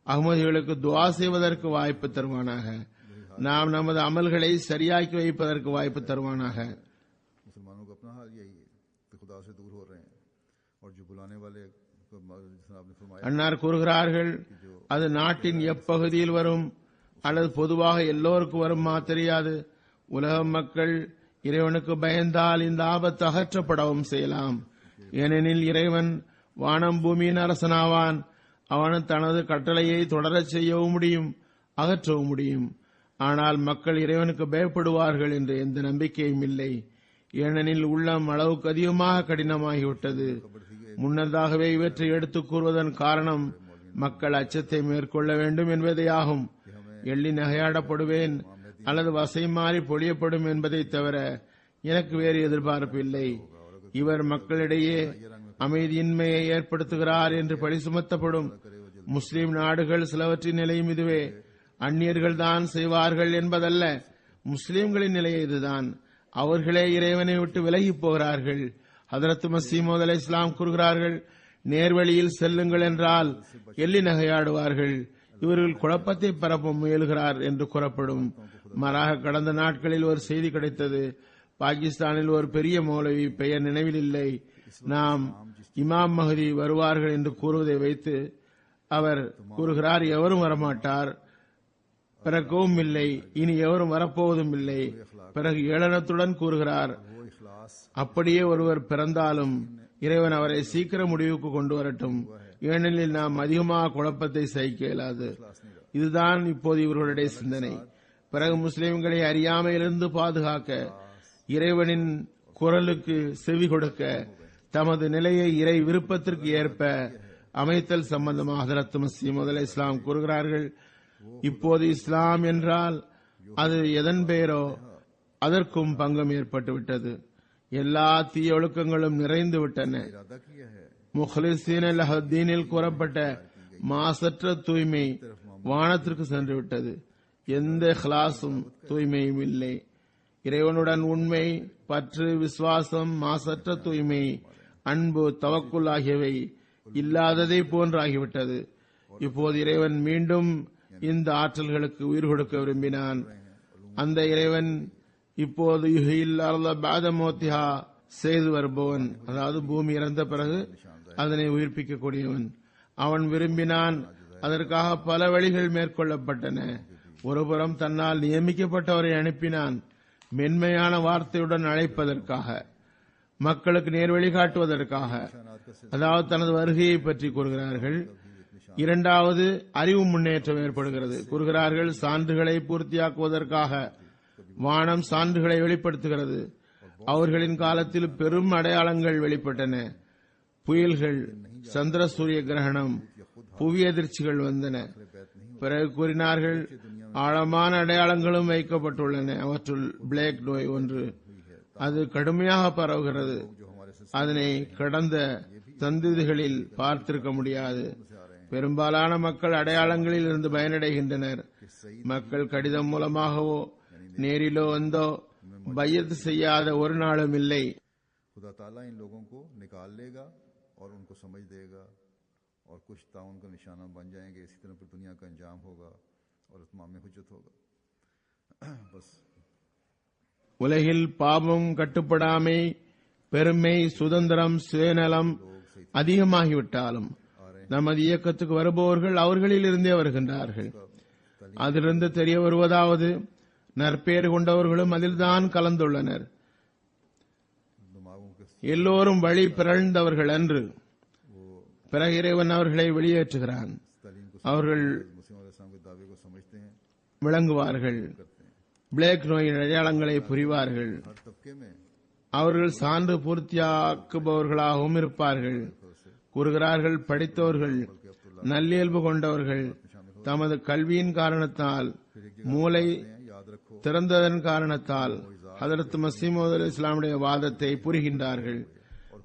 அஹ்மதிகளுக்கு துஆ செய்வதற்கு வாய்ப்பு தருவானாக. நாம் நமது அமல்களை சரியாக்கி வைப்பதற்கு வாய்ப்பு தருவானாக. मुसलमानों का अपना हाल यही है कि खुदा से दूर हो रहे हैं और जो बुलाने वाले को आपने फरमाया அன்னார் கூறுகிறார்கள், அது நாட்டின் எப்பகுதியில் வரும் அல்லது பொதுவாக எல்லோருக்கும் வருமா தெரியாது. உலக மக்கள் இறைவனுக்கு பயந்தால் இந்த ஆபத்து அகற்றப்படவும் செய்யலாம். ஏனெனில் இறைவன் வானம் பூமியின் அரசனாவான். அவன் தனது கட்டளையை தொடரச் செய்யவும் முடியும், அகற்றவும் முடியும். ஆனால் மக்கள் இறைவனுக்கு பயப்படுவார்கள் என்ற எந்த நம்பிக்கையும் இல்லை. ஏனெனில் உள்ளம் அளவுக்கு அதிகமாக கடினமாகிவிட்டது. முன்னதாகவே இவற்றை எடுத்துக் கூறுவதன் காரணம் மக்கள் அச்சத்தை மேற்கொள்ள வேண்டும் என்பதேயாகும். எள்ளி நகையாடப்படுவேன் அல்லது வசை மாறி பொழியப்படும் என்பதை தவிர எனக்கு வேறு எதிர்பார்ப்பு இல்லை. இவர் மக்களிடையே அமைதியின்மையை ஏற்படுத்துகிறார் என்று பழி சுமத்தப்படும். முஸ்லிம் நாடுகள் சிலவற்றின் நிலையும் இதுவே. அந்நியர்கள் தான் செய்வார்கள் என்பதல்ல, முஸ்லிம்களின் நிலை இதுதான். அவர்களே இறைவனை விட்டு விலகி போகிறார்கள். ஹதரத் மஸீஹ் மவ்ஊத் அலைஹிஸ்ஸலாம் கூறுகிறார்கள், நேர்வழியில் செல்லுங்கள் என்றால் எள்ளி நகையாடுவார்கள். இவர்கள் குழப்பத்தை பரப்ப முயல்கிறார் என்று கூறப்படும். மாறாக கடந்த நாட்களில் ஒரு செய்தி கிடைத்தது. பாகிஸ்தானில் ஒரு பெரிய மௌலவி, பெயர் நினைவில் இல்லை, நாம் இமாம் மஹதி வருவார்கள் என்று கூறுவதை வைத்து அவர் கூறுகிறார், எவரும் வரமாட்டார், பிறக்கவும் இல்லை, இனி எவரும் வரப்போவதும் இல்லை. பிறகு ஏளனத்துடன் கூறுகிறார், அப்படியே ஒருவர் பிறந்தாலும் இறைவன் அவரை சீக்கிர முடிவுக்கு கொண்டு வரட்டும், ஏனெனில் நாம் அதிகமாக குழப்பத்தை சகிக்க இயலாது. இதுதான் இப்போது இவர்களுடைய சிந்தனை. பிறகு முஸ்லிம்களை அறியாமையிலிருந்து பாதுகாக்க, இறைவனின் குரலுக்கு செவி கொடுக்க, தமது நிலையை இறை விருப்பத்திற்கு ஏற்ப அமைத்தல் சம்பந்தமாக ஹதரத் மஸீஹ் மவ்ஊத் அலைஹிஸ்ஸலாம் கூறுகிறார்கள், இப்போது இஸ்லாம் என்றால் அது எதன் பெயரோ அதற்கும் பங்கம் ஏற்பட்டுவிட்டது. எல்லா தீய ஒழுக்கங்களும் நிறைந்து விட்டன. முஹ்லிஸீன லஹுத்தீனில் கூறப்பட்ட மாசற்ற தூய்மை வானத்திற்கு சென்று விட்டது. எந்த இஹ்லாஸும் தூய்மையும் இல்லை. இறைவனுடன் உண்மை, பற்று, விசுவாசம், மாசற்ற தூய்மை, அன்பு, தவக்குல் ஆகியவை இல்லாததை போன்றாகிவிட்டது. இப்போது இறைவன் மீண்டும் இந்த ஆற்றல்களுக்கு உயிர் கொடுக்க விரும்பினான். அந்த இறைவன் இப்போது யுஹ்யில் அர்த பஅத மௌத்திஹா செய்து வருபவன், அதாவது பூமி இறந்த பிறகு அதனை உயிர்ப்பிக்கக்கூடியவன். அவன் விரும்பினான். அதற்காக பல வழிகள் மேற்கொள்ளப்பட்டன. ஒருபுறம் தன்னால் நியமிக்கப்பட்டவரை அனுப்பினான், மென்மையான வார்த்தையுடன் அழைப்பதற்காக, மக்களுக்கு நேர்வழி காட்டுவதற்காக, அதாவது தனது வருகையை பற்றி கூறுகிறார்கள். இரண்டாவது, அறிவு முன்னேற்றம் ஏற்படுகிறது. கூறுகிறார்கள், சான்றுகளை பூர்த்தியாக்குவதற்காக வானம் சான்றுகளை வெளிப்படுத்துகிறது. அவர்களின் காலத்தில் பெரும் அடையாளங்கள் வெளிப்பட்டன. புயல்கள், சந்திர சூரிய கிரகணம், புவி அதிர்ச்சிகள் வந்தன. பிறகு கூறினார்கள், ஆழமான அடையாளங்களும் வைக்கப்பட்டுள்ளன. அவற்றுள் பிளேக் நோய் ஒன்று. அது கடுமையாக பரவுகிறது. அதனை கடந்த சந்ததிகளில் பார்த்திருக்க முடியாது. பெரும்பாலான மக்கள் அடையாளங்களில் இருந்து பயனடைகின்றனர். மக்கள் கடிதம் மூலமாகவோ நேரிலோ வந்தோ பையத் செய்யாத ஒரு நாளும் இல்லை. खुदा ताला इन लोगों को निकाल लेगा और उनको समझ देगा और कुछ ताउन का निशाना बन जाएंगे. इसी तरह पर दुनिया का अंजाम होगा और तमाम में हुज्जत होगा. बस உலகில் பாவம், கட்டுப்படாமை, பெருமை, சுதந்திரம், சுயநலம் அதிகமாகிவிட்டாலும் நமது இயக்கத்துக்கு வருபவர்கள் அவர்களில் இருந்தே வருகின்றார்கள். அதிலிருந்து தெரிய வருவதாவது, நற்பெயர் கொண்டவர்களும் அதில்தான் கலந்துள்ளனர். எல்லோரும் வழி பிறழ்ந்தவர்கள் அன்று. பிறகு இறைவன் அவர்களை வெளியேற்றுகிறான். அவர்கள் விளங்குவார்கள், பிளேக் நோயின் அடையாளங்களை புரிவார்கள். அவர்கள் சான்று பூர்த்தியாக்குபவர்களாகவும் இருப்பார்கள். கூறுகிறார்கள், படித்தவர்கள், நல்லியல்பு கொண்டவர்கள் தமது கல்வியின் காரணத்தால், மூளை திறந்ததன் காரணத்தால் ஹதரத் மஸீஹ் மவ்ஊத் அலைஹிஸ்ஸலாமுடைய வாதத்தை புரிகின்றார்கள்.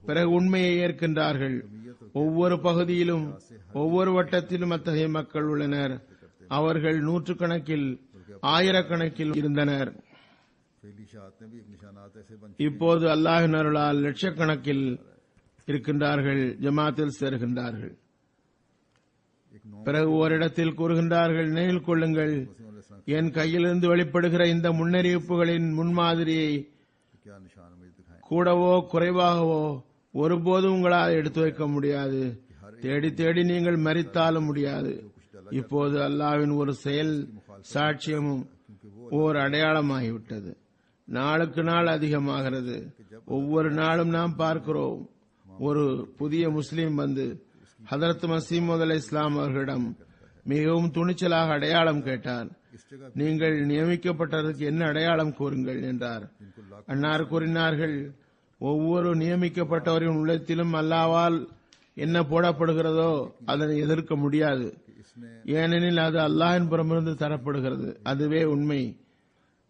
பிறகு உண்மையை ஏற்கின்றார்கள். ஒவ்வொரு பகுதியிலும், ஒவ்வொரு வட்டத்திலும் அத்தகைய மக்கள் உள்ளனர். அவர்கள் நூற்றுக்கணக்கில் ஆயிரக்கணக்கில் இருந்தனர். फैली शहादतें भी एक निशानात ऐसे बन இப்போது அல்லாஹ்வின் அருளால் லட்சக்கணக்கில் இருக்கின்றார்கள், ஜமாத்தில் சேர்கின்றார்கள். एक नौ பிறகு ஓரிடத்தில் கூறுகின்றார்கள், நினைவில் கொள்ளுங்கள், என் கையிலிருந்து வெளிப்படுகிற இந்த முன்னறிவிப்புகளின் முன்மாதிரியை क्या निशान मुझे दिखाएं கூடவோ குறைவாகவோ ஒருபோதும் உங்களால் எடுத்து வைக்க முடியாது. தேடி தேடி நீங்கள் மறித்தாலும் முடியாது. இப்போது அல்லாஹ்வின் ஒரு செயல் சாட்சியமும் ஓர் அடையாளமாகிவிட்டது. நாளுக்கு நாள் அதிகமாகிறது. ஒவ்வொரு நாளும் நாம் பார்க்கிறோம், ஒரு புதிய முஸ்லீம் வந்து ஹதரத் மசீமது அலைஹிஸ்ஸலாம் அவர்களிடம் மிகவும் துணிச்சலாக அடையாளம் கேட்டார். நீங்கள் நியமிக்கப்பட்டதற்கு என்ன அடையாளம் கூறுங்கள் என்றார். அன்னார் கூறினார்கள், ஒவ்வொரு நியமிக்கப்பட்டவரின் உள்ளத்திலும் அல்லாஹ்வால் என்ன போடப்படுகிறதோ அதனை எதிர்க்க முடியாது. ஏனெனில் அது அல்லாஹ்வின் புறமிருந்து தரப்படுகிறது. அதுவே உண்மை.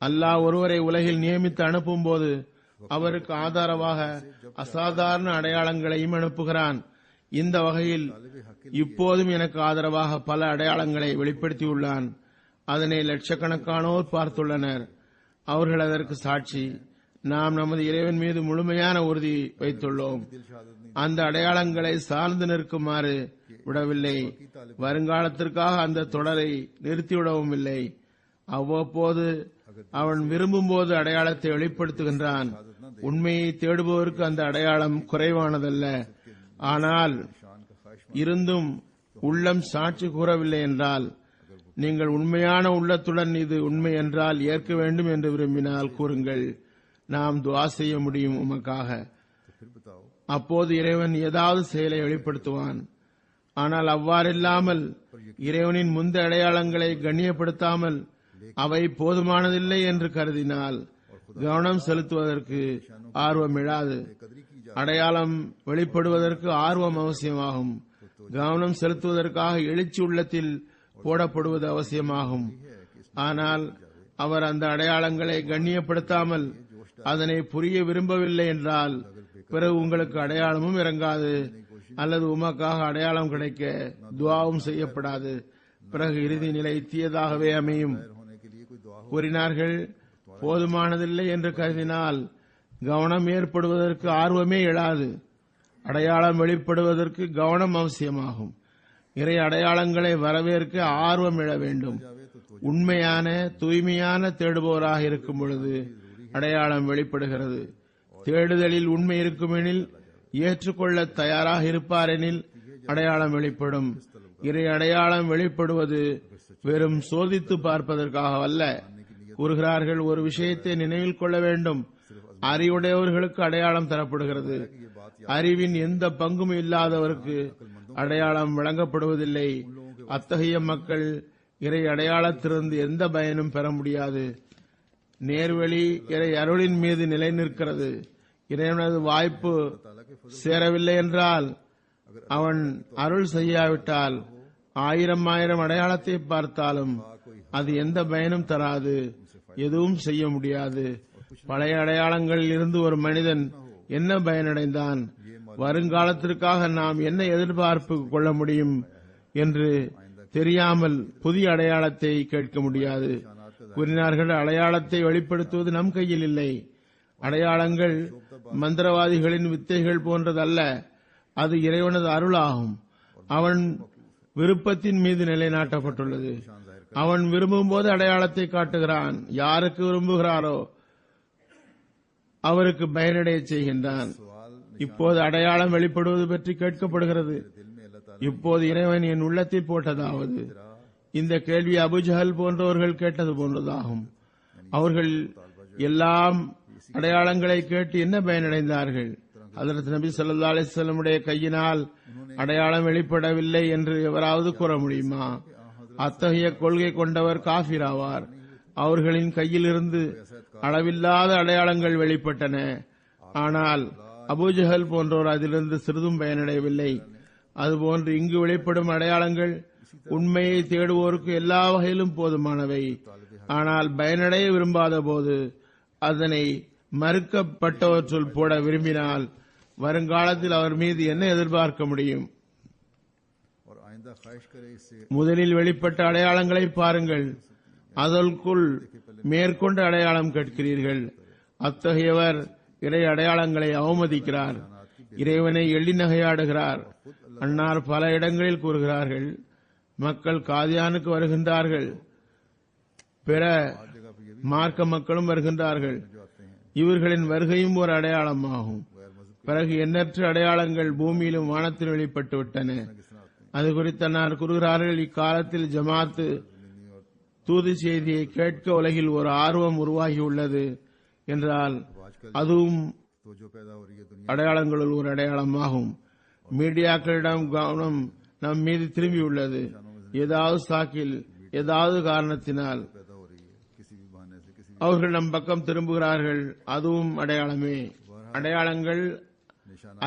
அல்லாஹ் ஒருவரை உலகில் நியமித்து அனுப்பும் போது அவருக்கு ஆதாரமாக அசாதாரண அடையாளங்களையும் அனுப்புகிறான். இந்த வகையில் இப்போதும் எனக்கு ஆதரவாக பல அடையாளங்களை வெளிப்படுத்தியுள்ளான். அதனை லட்சக்கணக்கானோர் பார்த்துள்ளனர். அவர்கள் அதற்கு சாட்சி. நாம் நமது இறைவன் மீது முழுமையான உறுதி வைத்துள்ளோம். அந்த அடையாளங்களை சார்ந்து நிற்குமாறு விடவில்லை. வருங்காலத்திற்காக அந்த தொடரை நிறுத்திவிடவும் இல்லை. அவ்வப்போது அவன் விரும்பும் போது அடையாளத்தை வெளிப்படுத்துகின்றான். உண்மையை தேடுபவருக்கு அந்த அடையாளம் குறைவானதல்ல. ஆனால் இருந்தும் உள்ளம் சாட்சி கூறவில்லை என்றால், நீங்கள் உண்மையான உள்ளத்துடன் இது உண்மை என்றால் ஏற்க வேண்டும் என்று விரும்பினால் கூறுங்கள், நாம் துஆ செய்ய முடியும் உமக்காக. அப்போது இறைவன் ஏதாவது செயலை வெளிப்படுத்துவான். ஆனால் அவ்வாறில்லாமல் இறைவனின் முந்த அடையாளங்களை கண்ணியப்படுத்தாமல் அவை போதுமானதில்லை என்று கருதினால் கவனம் செலுத்துவதற்கு ஆர்வம் எழாது. அடையாளம் வெளிப்படுவதற்கு ஆர்வம் அவசியமாகும். கவனம் செலுத்துவதற்காக எழுச்சி உள்ளத்தில் போடப்படுவது அவசியமாகும். ஆனால் அவர் அந்த அடையாளங்களை கண்ணியப்படுத்தாமல் அதனை புரிய விரும்பவில்லை என்றால் பிறகு உங்களுக்கு அடையாளமும் இறங்காது, அல்லது உமக்காக அடையாளம் கிடைக்க துஆவும் செய்யப்படாது. பிறகு இறுதி நிலை தீயதாகவே அமையும். கூறினார்கள், போதுமானதில்லை என்று கருதினால் கவனம் ஏற்படுவதற்கு ஆர்வமே எழாது. அடையாளம் வெளிப்படுவதற்கு கவனம் அவசியமாகும். இறை அடையாளங்களை வரவேற்க ஆர்வம் எழ வேண்டும். உண்மையான தூய்மையான தேடுபவராக இருக்கும் பொழுது அடையாளம் வெளிப்படுகிறது. தேடுதலில் உண்மை இருக்குமெனில், ஏற்றுக்கொள்ள தயாராக இருப்பாரெனில் அடையாளம் வெளிப்படும். இறை அடையாளம் வெளிப்படுவது வெறும் சோதித்து பார்ப்பதற்காக அல்ல. கூறுகிறார்கள், ஒரு விஷயத்தை நினைவில் கொள்ள வேண்டும். அறிவுடையவர்களுக்கு அடையாளம் தரப்படுகிறது. அறிவின் எந்த பங்கும் இல்லாதவருக்கு அடையாளம் வழங்கப்படுவதில்லை. அத்தகைய மக்கள் இறை அடையாளத்திலிருந்து எந்த பயனும் பெற முடியாது. நேர்வழி இறை அருளின் மீது நிலை நிற்கிறது. இறைவனது வாய்ப்பு சேரவில்லை என்றால், அவன் அருள் செய்யாவிட்டால் 1000 அடையாளத்தை பார்த்தாலும் அது எந்த பயனும் தராது, எதுவும் செய்ய முடியாது. பழைய அடையாளங்களில் இருந்து ஒரு மனிதன் என்ன பயனடைந்தான்? வருங்காலத்திற்காக நாம் என்ன எதிர்பார்ப்பு கொள்ள முடியும் என்று தெரியாமல் புதிய அடையாளத்தை கேட்க முடியாது. கூறினார்கள், அடையாளத்தை வெளிப்படுத்துவது நம் கையில் இல்லை. அடையாளங்கள் மந்திரவாதிகளின் வித்தைகள் போன்றதல்ல. அது இறைவனது அருளாகும். அவன் விருப்பத்தின் மீது நிலைநாட்டப்பட்டுள்ளது. அவன் விரும்பும் போது அடையாளத்தை காட்டுகிறான். யாருக்கு விரும்புகிறாரோ அவருக்கு பயனடைய செய்கின்றான். இப்போது அடையாளம் வெளிப்படுவது பற்றி கேட்கப்படுகிறது. இப்போது இறைவன் என் உள்ளத்தில் போட்டதாவது, இந்த கேள்வி அபுஜஹல் போன்றவர்கள் கேட்டது போன்றதாகும். அவர்கள் எல்லாம் அடையாளங்களை கேட்டு என்ன பயனடைந்தார்கள்? ஹஜ்ரத் நபி ஸல்லல்லாஹு அலைஹி வஸல்லம் உடைய கையினால் அடையாளம் வெளிப்படவில்லை என்று எவராவது கூற முடியுமா? அத்தகைய கொள்கை கொண்டவர் காஃபிர் ஆவார். அவர்களின் கையிலிருந்து அளவில்லாத அடையாளங்கள் வெளிப்பட்டன. ஆனால் அபூஜஹல் போன்றோர் அதிலிருந்து சிறிதும் பயனடையவில்லை. அதுபோன்று இங்கு வெளிப்படும் அடையாளங்கள் உண்மையை தேடுவோருக்கு எல்லா வகையிலும் போதுமானவை. ஆனால் பயனடைய விரும்பாத போது அதனை மறுக்கப்பட்டவற்றுள் போட விரும்பினால் வருங்காலத்தில் அவர் மீது என்ன எதிர்பார்க்க முடியும்? ख्वाहिश करे इससे முதலில் வெளிப்பட்ட அடையாளங்களை பாருங்கள், அதற்குள் மேற்கொண்ட அடையாளம் கேட்கிறீர்கள். அத்தகையவர் இறை அடையாளங்களை அவமதிக்கிறார், இறைவனை எள்ளி நகையாடுகிறார். அன்னார் பல இடங்களில் கூறுகிறார்கள், மக்கள் காதியானுக்கு வருகின்றார்கள், பிற மார்க்க மக்களும் வருகின்றார்கள், இவர்களின் வருகையும் ஒரு அடையாளமாகும். பிறகு எண்ணற்ற அடையாளங்கள் பூமியிலும் வானத்தில் வெளிப்பட்டு விட்டன. அது குறித்து அன்னார் கூறுகிறார்கள், இக்காலத்தில் ஜமாத்து தூது செய்தியை கேட்க உலகில் ஒரு ஆர்வம் உருவாகியுள்ளது என்றால் அதுவும் அடையாளங்களுள் ஒரு அடையாளமாகும். மீடியாக்களிடம் கவனம் நம் மீது திரும்பியுள்ளது. ஏதாவது சாக்கில், ஏதாவது காரணத்தினால் அவர்கள் நம் பக்கம் திரும்புகிறார்கள், அதுவும் அடையாளமே. அடையாளங்கள்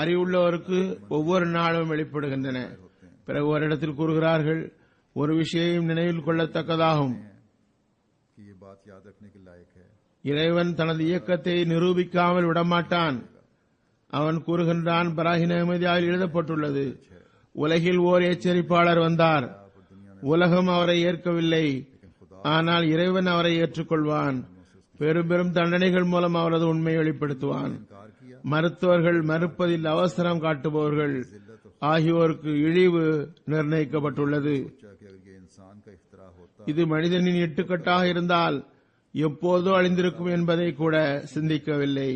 அறிவுள்ளவருக்கு ஒவ்வொரு நாளும் வெளிப்படுகின்றன. பிறகு ஒரு இடத்தில் கூறுகிறார்கள், ஒரு விஷயம் நினைவில் கொள்ளத்தக்கதாகும், இறைவன் தனது இயக்கத்தை நிரூபிக்காமல் விடமாட்டான். அவன் கூறுகின்றான், பராஹின் அஹ்மதியாவில் எழுதப்பட்டுள்ளது, உலகில் ஓர் எச்சரிப்பாளர் வந்தார், உலகம் அவரை ஏற்கவில்லை, ஆனால் இறைவன் அவரை ஏற்றுக்கொள்வான், பெரும் பெரும் தண்டனைகள் மூலம் அவரது உண்மையை வெளிப்படுத்துவான். மருத்துவர்கள், மறுப்பதில் அவசரம் காட்டுபவர்கள் ஆகியோருக்கு இழிவு நிர்ணயிக்கப்பட்டுள்ளது. இது மனிதனின் இட்டுக்கட்டாக இருந்தால் எப்போதோ அழிந்திருக்கும் என்பதை கூட சிந்திக்கவில்லை.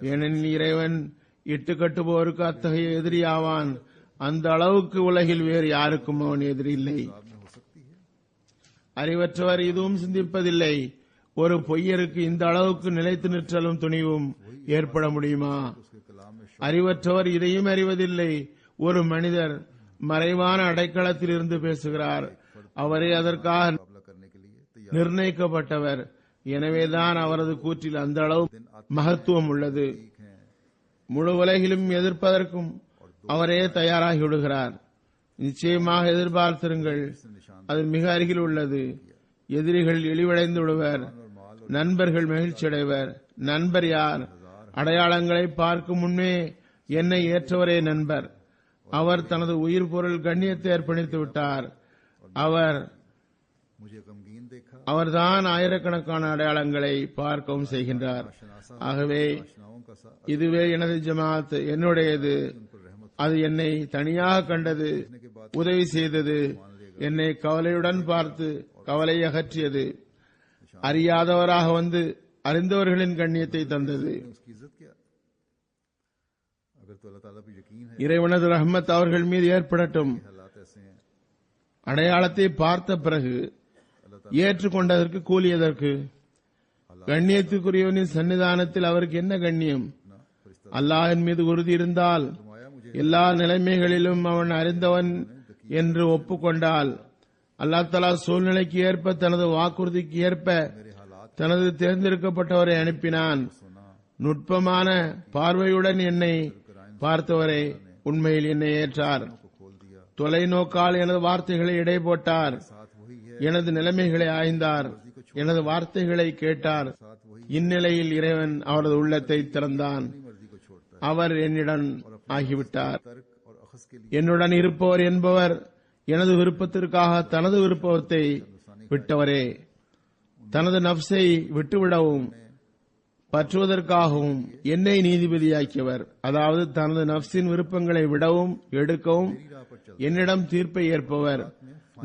ஏனெனில் இறைவன் இட்டுக்கட்டுபவருக்கு அத்தகைய எதிரியாவான். அந்த அளவுக்கு உலகில் வேறு யாருக்கும் அவன் எதிரி இல்லை. அறிவற்றவர் இதுவும் சிந்திப்பதில்லை. ஒரு பொய்யருக்கு இந்த அளவுக்கு நிலைத்து நிற்றலும் துணிவும் ஏற்பட முடியுமா? அறிவற்றவர் இதையும் அறிவதில்லை. ஒரு மனிதர் மறைவான அடைக்கலத்தில் இருந்து பேசுகிறார், அவரே அதற்காக நிர்ணயிக்கப்பட்டவர். எனவேதான் அவரது கூற்றில் அந்த அளவு மகத்துவம் உள்ளது. முழு உலகிலும் எதிர்ப்பதற்கும் அவரே தயாராகி விடுகிறார். நிச்சயமாக எதிர்பார்த்திருங்கள், அது மிக அருகில் உள்ளது. எதிரிகள் இழிவடைந்து விடுவர், நண்பர்கள் மகிழ்ச்சியடைவர். நண்பர் யார்? அடையாளங்களை பார்க்கும் முன்னே என்னை ஏற்றவரே நண்பர். அவர் தனது உயிர் பொருள் கண்ணியத்தை அர்ப்பணித்து விட்டார். அவர்தான் ஆயிரக்கணக்கான அடையாளங்களை பார்க்கவும் செய்கின்றார். ஆகவே இதுவே எனது ஜமாத், என்னுடையது. அது என்னை தனியாக கண்டது, உதவி செய்தது, என்னை கவலையுடன் பார்த்து கவலை அகற்றியது, அறியாதவராக வந்து அறிந்தவர்களின் கண்ணியத்தை தந்தது. இறைவனது ரஹ்மத் அவர்கள் மீது ஏற்படட்டும். அடையாளத்தை பார்த்த பிறகு ஏற்றுக்கொண்டதற்கு கூலி எதற்கு? கண்ணியத்துக்குரியவனின் சன்னிதானத்தில் அவருக்கு என்ன கண்ணியம்? அல்லாஹின் மீது உறுதி இருந்தால், எல்லா நிலைமைகளிலும் அவன் அறிந்தவன் என்று ஒப்புக்கொண்டால், அல்லாஹ் தஆலா சூழ்நிலைக்கு ஏற்ப, தனது வாக்குறுதிக்கு ஏற்ப தனது தேர்ந்தெடுக்கப்பட்டவரை அனுப்பினான். நுட்பமான பார்வையுடன் என்னை பார்த்தவரை உண்மையில் என்னை ஏற்றார். தொலைநோக்கால் எனது வார்த்தைகளை எடை போட்டார், எனது நிலைமைகளை ஆய்ந்தார், எனது வார்த்தைகளை கேட்டார். இந்நிலையில் இறைவன் அவரது உள்ளத்தை திறந்தான். அவர் என்னுடன் ஆகிவிட்டார். என்னுடன் இருப்பவர் என்பவர் எனது விருப்பத்திற்காக தனது விருப்பத்தை விட்டவரே. தனது நப்சை விட்டுவிடவும் பற்றுவதற்காகவும் என்னை நீதிபதியாக்கியவர். அதாவது தனது நப்சின் விருப்பங்களை விடவும் எடுக்கவும் என்னிடம் தீர்ப்பை ஏற்பவர்.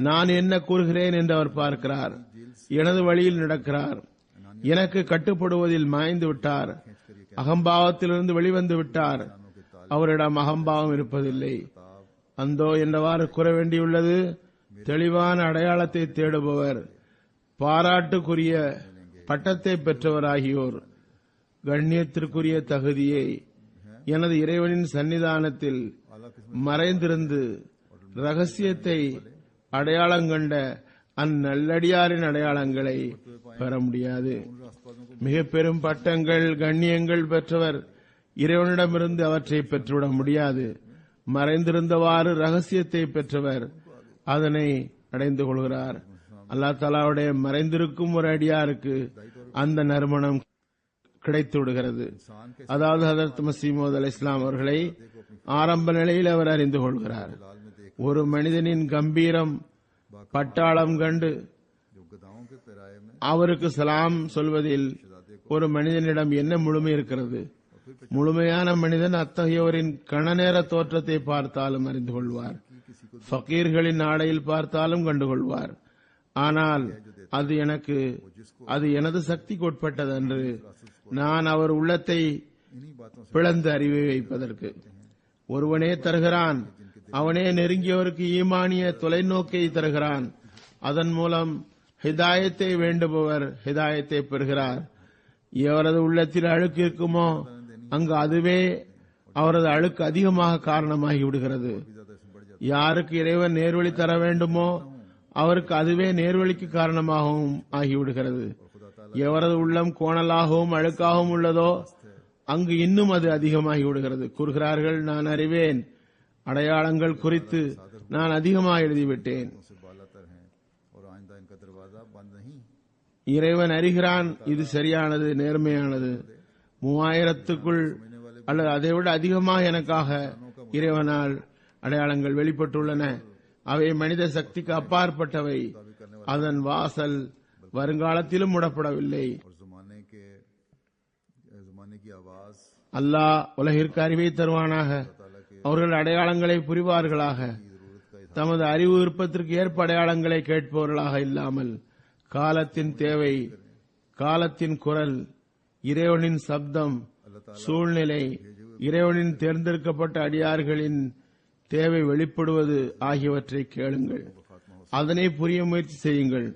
நான் என்ன கூறுகிறேன் என்று அவர் பார்க்கிறார். எனது வழியில் நடக்கிறார். எனக்கு கட்டுப்படுவதில் மாய்ந்து விட்டார். அகம்பாவத்திலிருந்து வெளிவந்து விட்டார். அவரிடம் அகம்பாவம் இருப்பதில்லை. அந்தோ என்றவாறு கூற வேண்டியுள்ளது, தெளிவான அடையாளத்தை தேடுபவர், பாராட்டுக்குரிய பட்டத்தை பெற்றவராகியோர், கண்ணியத்திற்குரிய தகுதியை எனது இறைவனின் சன்னிதானத்தில் மறைந்திருந்து ரகசியத்தை அடையாளங்கண்ட அந்நல்லடியாரின் அடையாளங்களை பெற முடியாது. மிக பெரும் பட்டங்கள், கண்ணியங்கள் பெற்றவர் இறைவனிடமிருந்து அவற்றை பெற்றுவிட முடியாது. மறைந்திருந்தவாறு ரகசியத்தை பெற்றவர் அதனை அடைந்து கொள்கிறார். அல்லாஹ் தஆலாவுடைய மறைந்திருக்கும் ஒரு அடியாருக்கு அந்த நறுமணம் கிடைத்து விடுகிறது. அதாவது ஹதரத் மஸீஹ் மவ்ஊத் அலைஹிஸ்ஸலாம் அவர்களை ஆரம்ப நிலையில் அவர் அறிந்து கொள்கிறார். ஒரு மனிதனின் கம்பீரம் பட்டாளம் கண்டு जो गदाओं के पैराए में அவருக்கு சலாம் சொல்வதில் ஒரு மனிதனிடம் என்ன முழுமை இருக்கிறது? முழுமையான மனிதன் அத்தகையோரின் கணநேர தோற்றத்தை பார்த்தாலும் அறிந்து கொள்வார், ஃபகீர்களின் ஆடையில் பார்த்தாலும் கண்டுகொள்வார். ஆனால் அது எனது சக்திக்கு உட்பட்டது அன்று. நான் அவர் உள்ளத்தை इन्हीं बातों से பிளந்து அறிவை வைப்பதற்கு. ஒருவனே தருகிறான், அவனே நெருங்கியவருக்கு ஈமானிய தொலைநோக்கை தருகிறான். அதன் மூலம் ஹிதாயத்தை வேண்டுபவர் ஹிதாயத்தை பெறுகிறார். எவரது உள்ளத்தில் அழுக்கு இருக்குமோ அங்கு அதுவே அவரது அழுக்கு அதிகமாக காரணமாகி விடுகிறது. யாருக்கு இறைவன் நேர்வழி தர வேண்டுமோ அவருக்கு அதுவே நேர்வழிக்கு காரணமாகவும் ஆகிவிடுகிறது. எவரது உள்ளம் கோணலாகவும் அழுக்காகவும் உள்ளதோ அங்கு இன்னும் அது அதிகமாகி விடுகிறது. கூறுகிறார்கள், நான் அறிவேன், அடையாளங்கள் குறித்து நான் அதிகமாக எழுதிவிட்டேன். से बालातर हैं और आइंदा इनका दरवाजा बंद नहीं. இறைவன் அறிகிறான், இது சரியானது, நேர்மையானது. 3000க்குள் அல்லது அதைவிட அதிகமாக எனக்காக இறைவனால் அடையாளங்கள் வெளிப்பட்டுள்ளன. அவை மனித சக்திக்கு அப்பாற்பட்டவை. அதன் வாசல் வருங்காலத்திலும் மூடப்படவில்லை. और जमाने की आवाज அல்லாஹ் உலகிற்கு அறிவை தருவானாக. அவர்கள் அடையாளங்களை புரிவார்களாக. தமது அறிவு விருப்பத்திற்கு ஏற்ப அடையாளங்களை கேட்பவர்களாக இல்லாமல் காலத்தின் தேவை, காலத்தின் குரல், இறைவனின் சப்தம், சூழ்நிலை, இறைவனின் தேர்ந்தெடுக்கப்பட்ட அடியார்களின் தேவை வெளிப்படுவது ஆகியவற்றை கேளுங்கள். அதனை புரிய முயற்சி செய்யுங்கள்.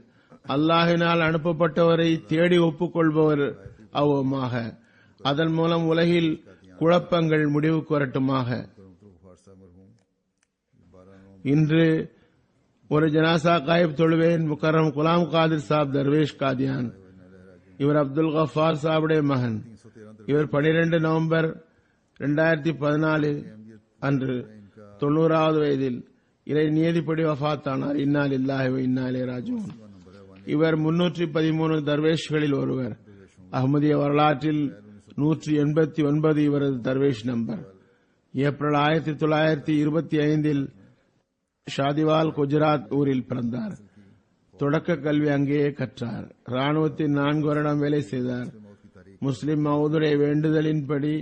அல்லாஹினால் அனுப்பப்பட்டவரை தேடி ஒப்புக்கொள்பவர் அவ்வமாக. அதன் மூலம் உலகில் குழப்பங்கள் முடிவுக்கு வரட்டுமாக. இன்று ஒரு ஜனாசா காயிப் தொழுவேன். முக்கரம் குலாம் காதிர் சாப் தர்வேஷ் காதியான். இவர் அப்துல் கஃபார் சாபுடைய மகன். இவர் 12 நவம்பர் 2014 அன்று 90வது வயதில் இறை நியதிப்படி வஃபாத்தானார். இன்னா லில்லாஹி வ இன்னா இலைஹி ராஜிஊன். இவர் 313 தர்வேஷ்களில் ஒருவர். அஹ்மதிய வரலாற்றில் 189 இவரது தர்வேஷ் நம்பர். ஏப்ரல் 1925 ஷாதிவால் குஜராத் ஊரில் பிறந்தார். தொடக்க கல்வி அங்கேயே கற்றார். ராணுவத்தின் 4 வருடம் வேலை செய்தார். முஸ்லிம் மவுதுடைய வேண்டுதலின்படி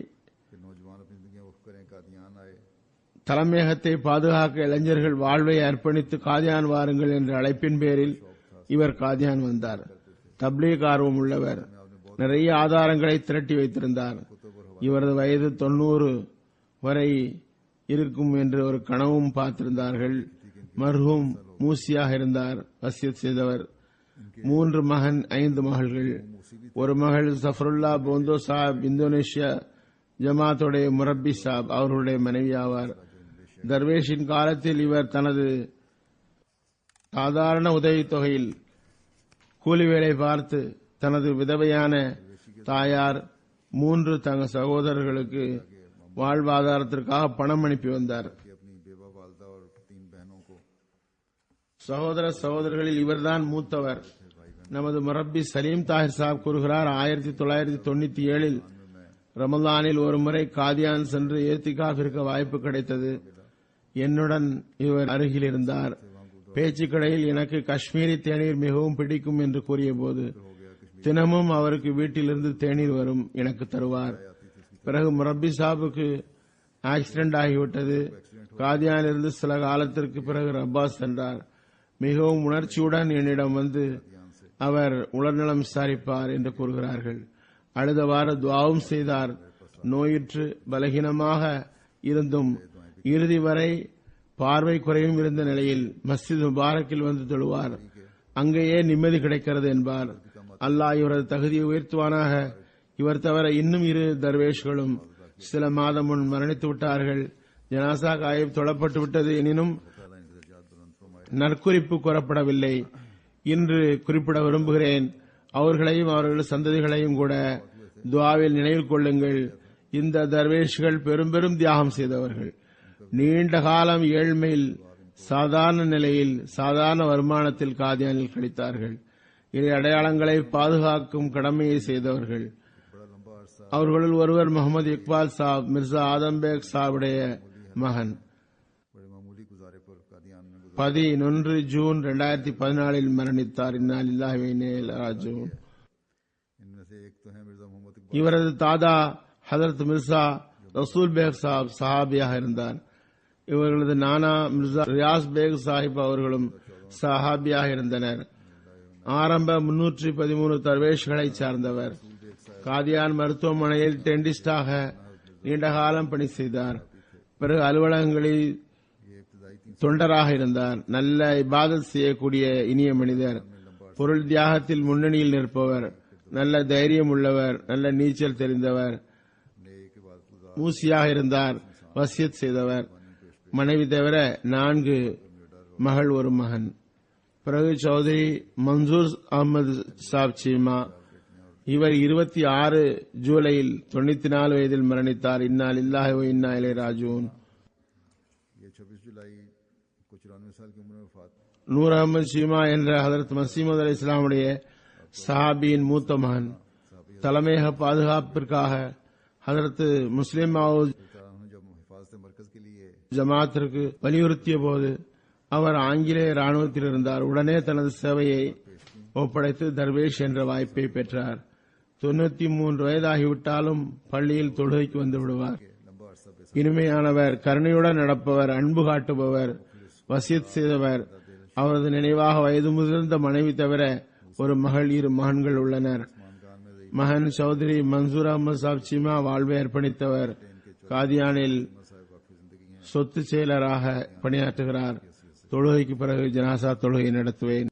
தலைமையகத்தை பாதுகாக்க இளைஞர்கள் வாழ்வை அர்ப்பணித்து காதியான் வாருங்கள் என்ற அழைப்பின் பேரில் இவர் காதியான் வந்தார். தப்லீக் ஆர்வம் உள்ளவர். நிறைய ஆதாரங்களை திரட்டி வைத்திருந்தார். இவரது வயது 90 வரை இருக்கும் என்று ஒரு கனவும் பார்த்திருந்தார்கள். மர்ஹூம் மூசியாக இருந்தார். வசியத் செய்தவர். 3 மகன், 5 மகள்கள். ஒரு மகள் சஃபருல்லா போந்தோ சாப், இந்தோனேஷியா ஜமாத்துடைய முரப்பி சாப் அவர்களுடைய மனைவி ஆவார். தர்வேஷின் காலத்தில் இவர் தனது சாதாரண உதவித்தொகையில் கூலி வேலை பார்த்து தனது விதவையான தாயார் 3 தங்க சகோதரர்களுக்கு வாழ்வாதாரத்திற்காக பணம் அனுப்பி வந்தார். சகோதரர்களில் இவர்தான் மூத்தவர். நமது முரப்பி சலீம் தாஹிர் சாப் கூறுகிறார், 1997 ரமலானில் ஒருமுறை காதியான் சென்று ஏத்திகாஃப் இருக்க வாய்ப்பு கிடைத்தது. என்னுடன் இவர் அருகில் இருந்தார். பேச்சுக்கடையில் எனக்கு காஷ்மீரி தேநீர் மிகவும் பிடிக்கும் என்று கூறிய போது தினமும் அவருக்கு வீட்டிலிருந்து தேநீர் வரும், எனக்கு தருவார். பிறகு முரப்பி சாபுக்கு ஆக்சிடென்ட் ஆகிவிட்டது. காதியானிலிருந்து சில காலத்திற்கு பிறகு ரப்பாஸ் சென்றார். மிகவும் உணர்ச்சியுடன் என்னிடம் வந்து அவர் உடல்நலம் விசாரிப்பார் என்று கூறுகிறார்கள். அழுதவாறு துவாவும் செய்தார். நோயுற்று பலகீனமாக இருந்தும் இறுதி வரை பார்வை குறையும் இருந்த நிலையில் மஸ்ஜித் முபாரக்கில் வந்து தொழுவார். அங்கேயே நிம்மதி கிடைக்கிறது என்பார். அல்லாஹ் இவரது தகுதியை உயர்த்துவானாக. இவர் தவிர இன்னும் 2 தர்வேஷ்களும் சில மாதம் முன் மரணித்து விட்டார்கள். ஜனாசா காயிப் தொழப்பட்டு விட்டது. எனினும் நற்குறிப்பு கூறப்படவில்லை. இன்று குறிப்பிட விரும்புகிறேன். அவர்களையும் அவர்கள் சந்ததிகளையும் கூட துஆவில் நினைவில் கொள்ளுங்கள். இந்த தர்வேஷ்கள் பெரும் பெரும் தியாகம் செய்தவர்கள். நீண்ட காலம் ஏழ்மையில், சாதாரண நிலையில், சாதாரண வருமானத்தில் காதியானில் கழித்தார்கள். இறை அடையாளங்களை பாதுகாக்கும் கடமையை செய்தவர்கள். அவர்களுள் ஒருவர் முகமது இக்பால் சாப், மிர்சா ஆதம்பேக் சாபுடைய மகன். 11 ஜூன் 2014 மரணித்தார். இன்னா லில்லாஹி வ இன்னா இலைஹி ராஜிஊன். இவரது தாதா ஹதரத் மிர்சா ரசூல் பேக் சாஹிப் சஹாபியாக இருந்தார். இவர்களது நானா மிர்சா ரியாஸ் பேக் சாஹிப் அவர்களும் சஹாபியாக இருந்தனர். ஆரம்ப 313 தர்வேஷ்களை சார்ந்தவர். காதியான் மருத்துவமனையில் டென்டிஸ்டாக நீண்டகாலம் பணி செய்தார். பிறகு அலுவலகங்களில் தொண்டராக இருந்தார். நல்ல இபாதத் செய்யக்கூடிய இனிய மனிதர், பொருள் தியாகத்தில் முன்னணியில் நிற்பவர், நல்ல தைரியம் உள்ளவர், நல்ல நீச்சல் தெரிந்தவர், மூசியாக இருந்தார், வசியத் செய்தவர். மனைவி தவிர 4 மகள் ஒரு மகன். பிறகு சௌதரி மன்சூர் அகமது சாப் சீமா, இவர் 26 ஜூலையில் 94 வயதில் மரணித்தார். இன்னா லில்லாஹி வ இன்னா இலைஹி ராஜிஊன். நூர் அகமது சீமா என்ற ஹதரத் மசீமது அலி இஸ்லாமுடைய சஹாபியின் மூத்த மகன். தலைமையக பாதுகாப்பிற்காக ஹதரத் முஸ்லிம் ஜமாத்திற்கு வலியுறுத்திய போது அவர் ஆங்கிலேய ராணுவத்தில் இருந்தார். உடனே தனது சேவையை ஒப்படைத்து தர்வேஷ் என்ற வாய்ப்பை பெற்றார். 93 வயதாகிவிட்டாலும் பள்ளியில் தொழுகைக்கு வந்து விடுவார். இனிமையானவர், கருணையுடன் நடப்பவர், அன்பு காட்டுபவர், வசியத் செய்தவர். அவரது நினைவாக வயது முதிர்ந்த மனைவி தவிர ஒரு மகள், 2 மகன்கள் உள்ளனர். மகன் சௌதரி மன்சூர் அகமது சாப் சீமா வாழ்வை அர்ப்பணித்தவர். காதியானில் சொத்து செயலராக பணியாற்றுகிறார். தொழுகைக்கு பிறகு ஜனாசா தொழுகை நடத்துவேன்.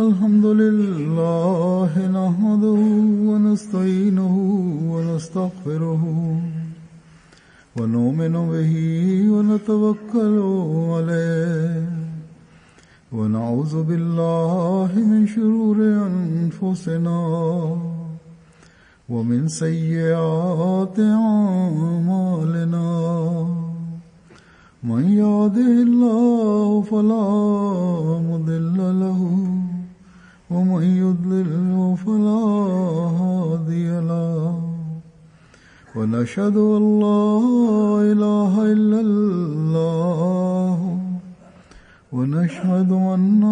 Alhamdulillah nahmaduhu wa nasta'inuhu wa nastaghfiruhu wa nu'minu bihi wa natawakkalu alayhi wa na'udhu billahi min shururi anfusina wa min sayyiati a'malina. من يهده الله فلا مضل له ومن يضلل فلا هادي له ونشهد أن لا إله إلا الله ونشهد أن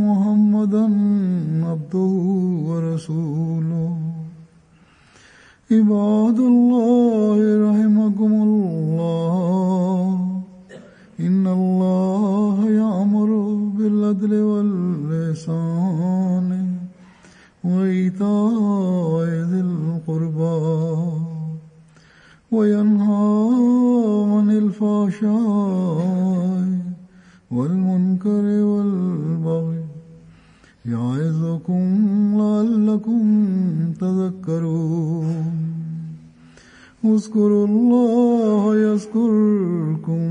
محمدا عبده ورسوله. عباد الله رحمكم الله، إن الله يأمر بالعدل والإحسان وإيتاء ذي القربى وينهى عن الفحشاء والمنكر والبغي يعظكم لعلكم تذكرون. اذكروا الله يذكركم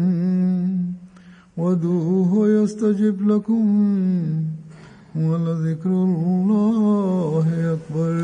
وادعوه يستجب لكم ولذكر الله أكبر.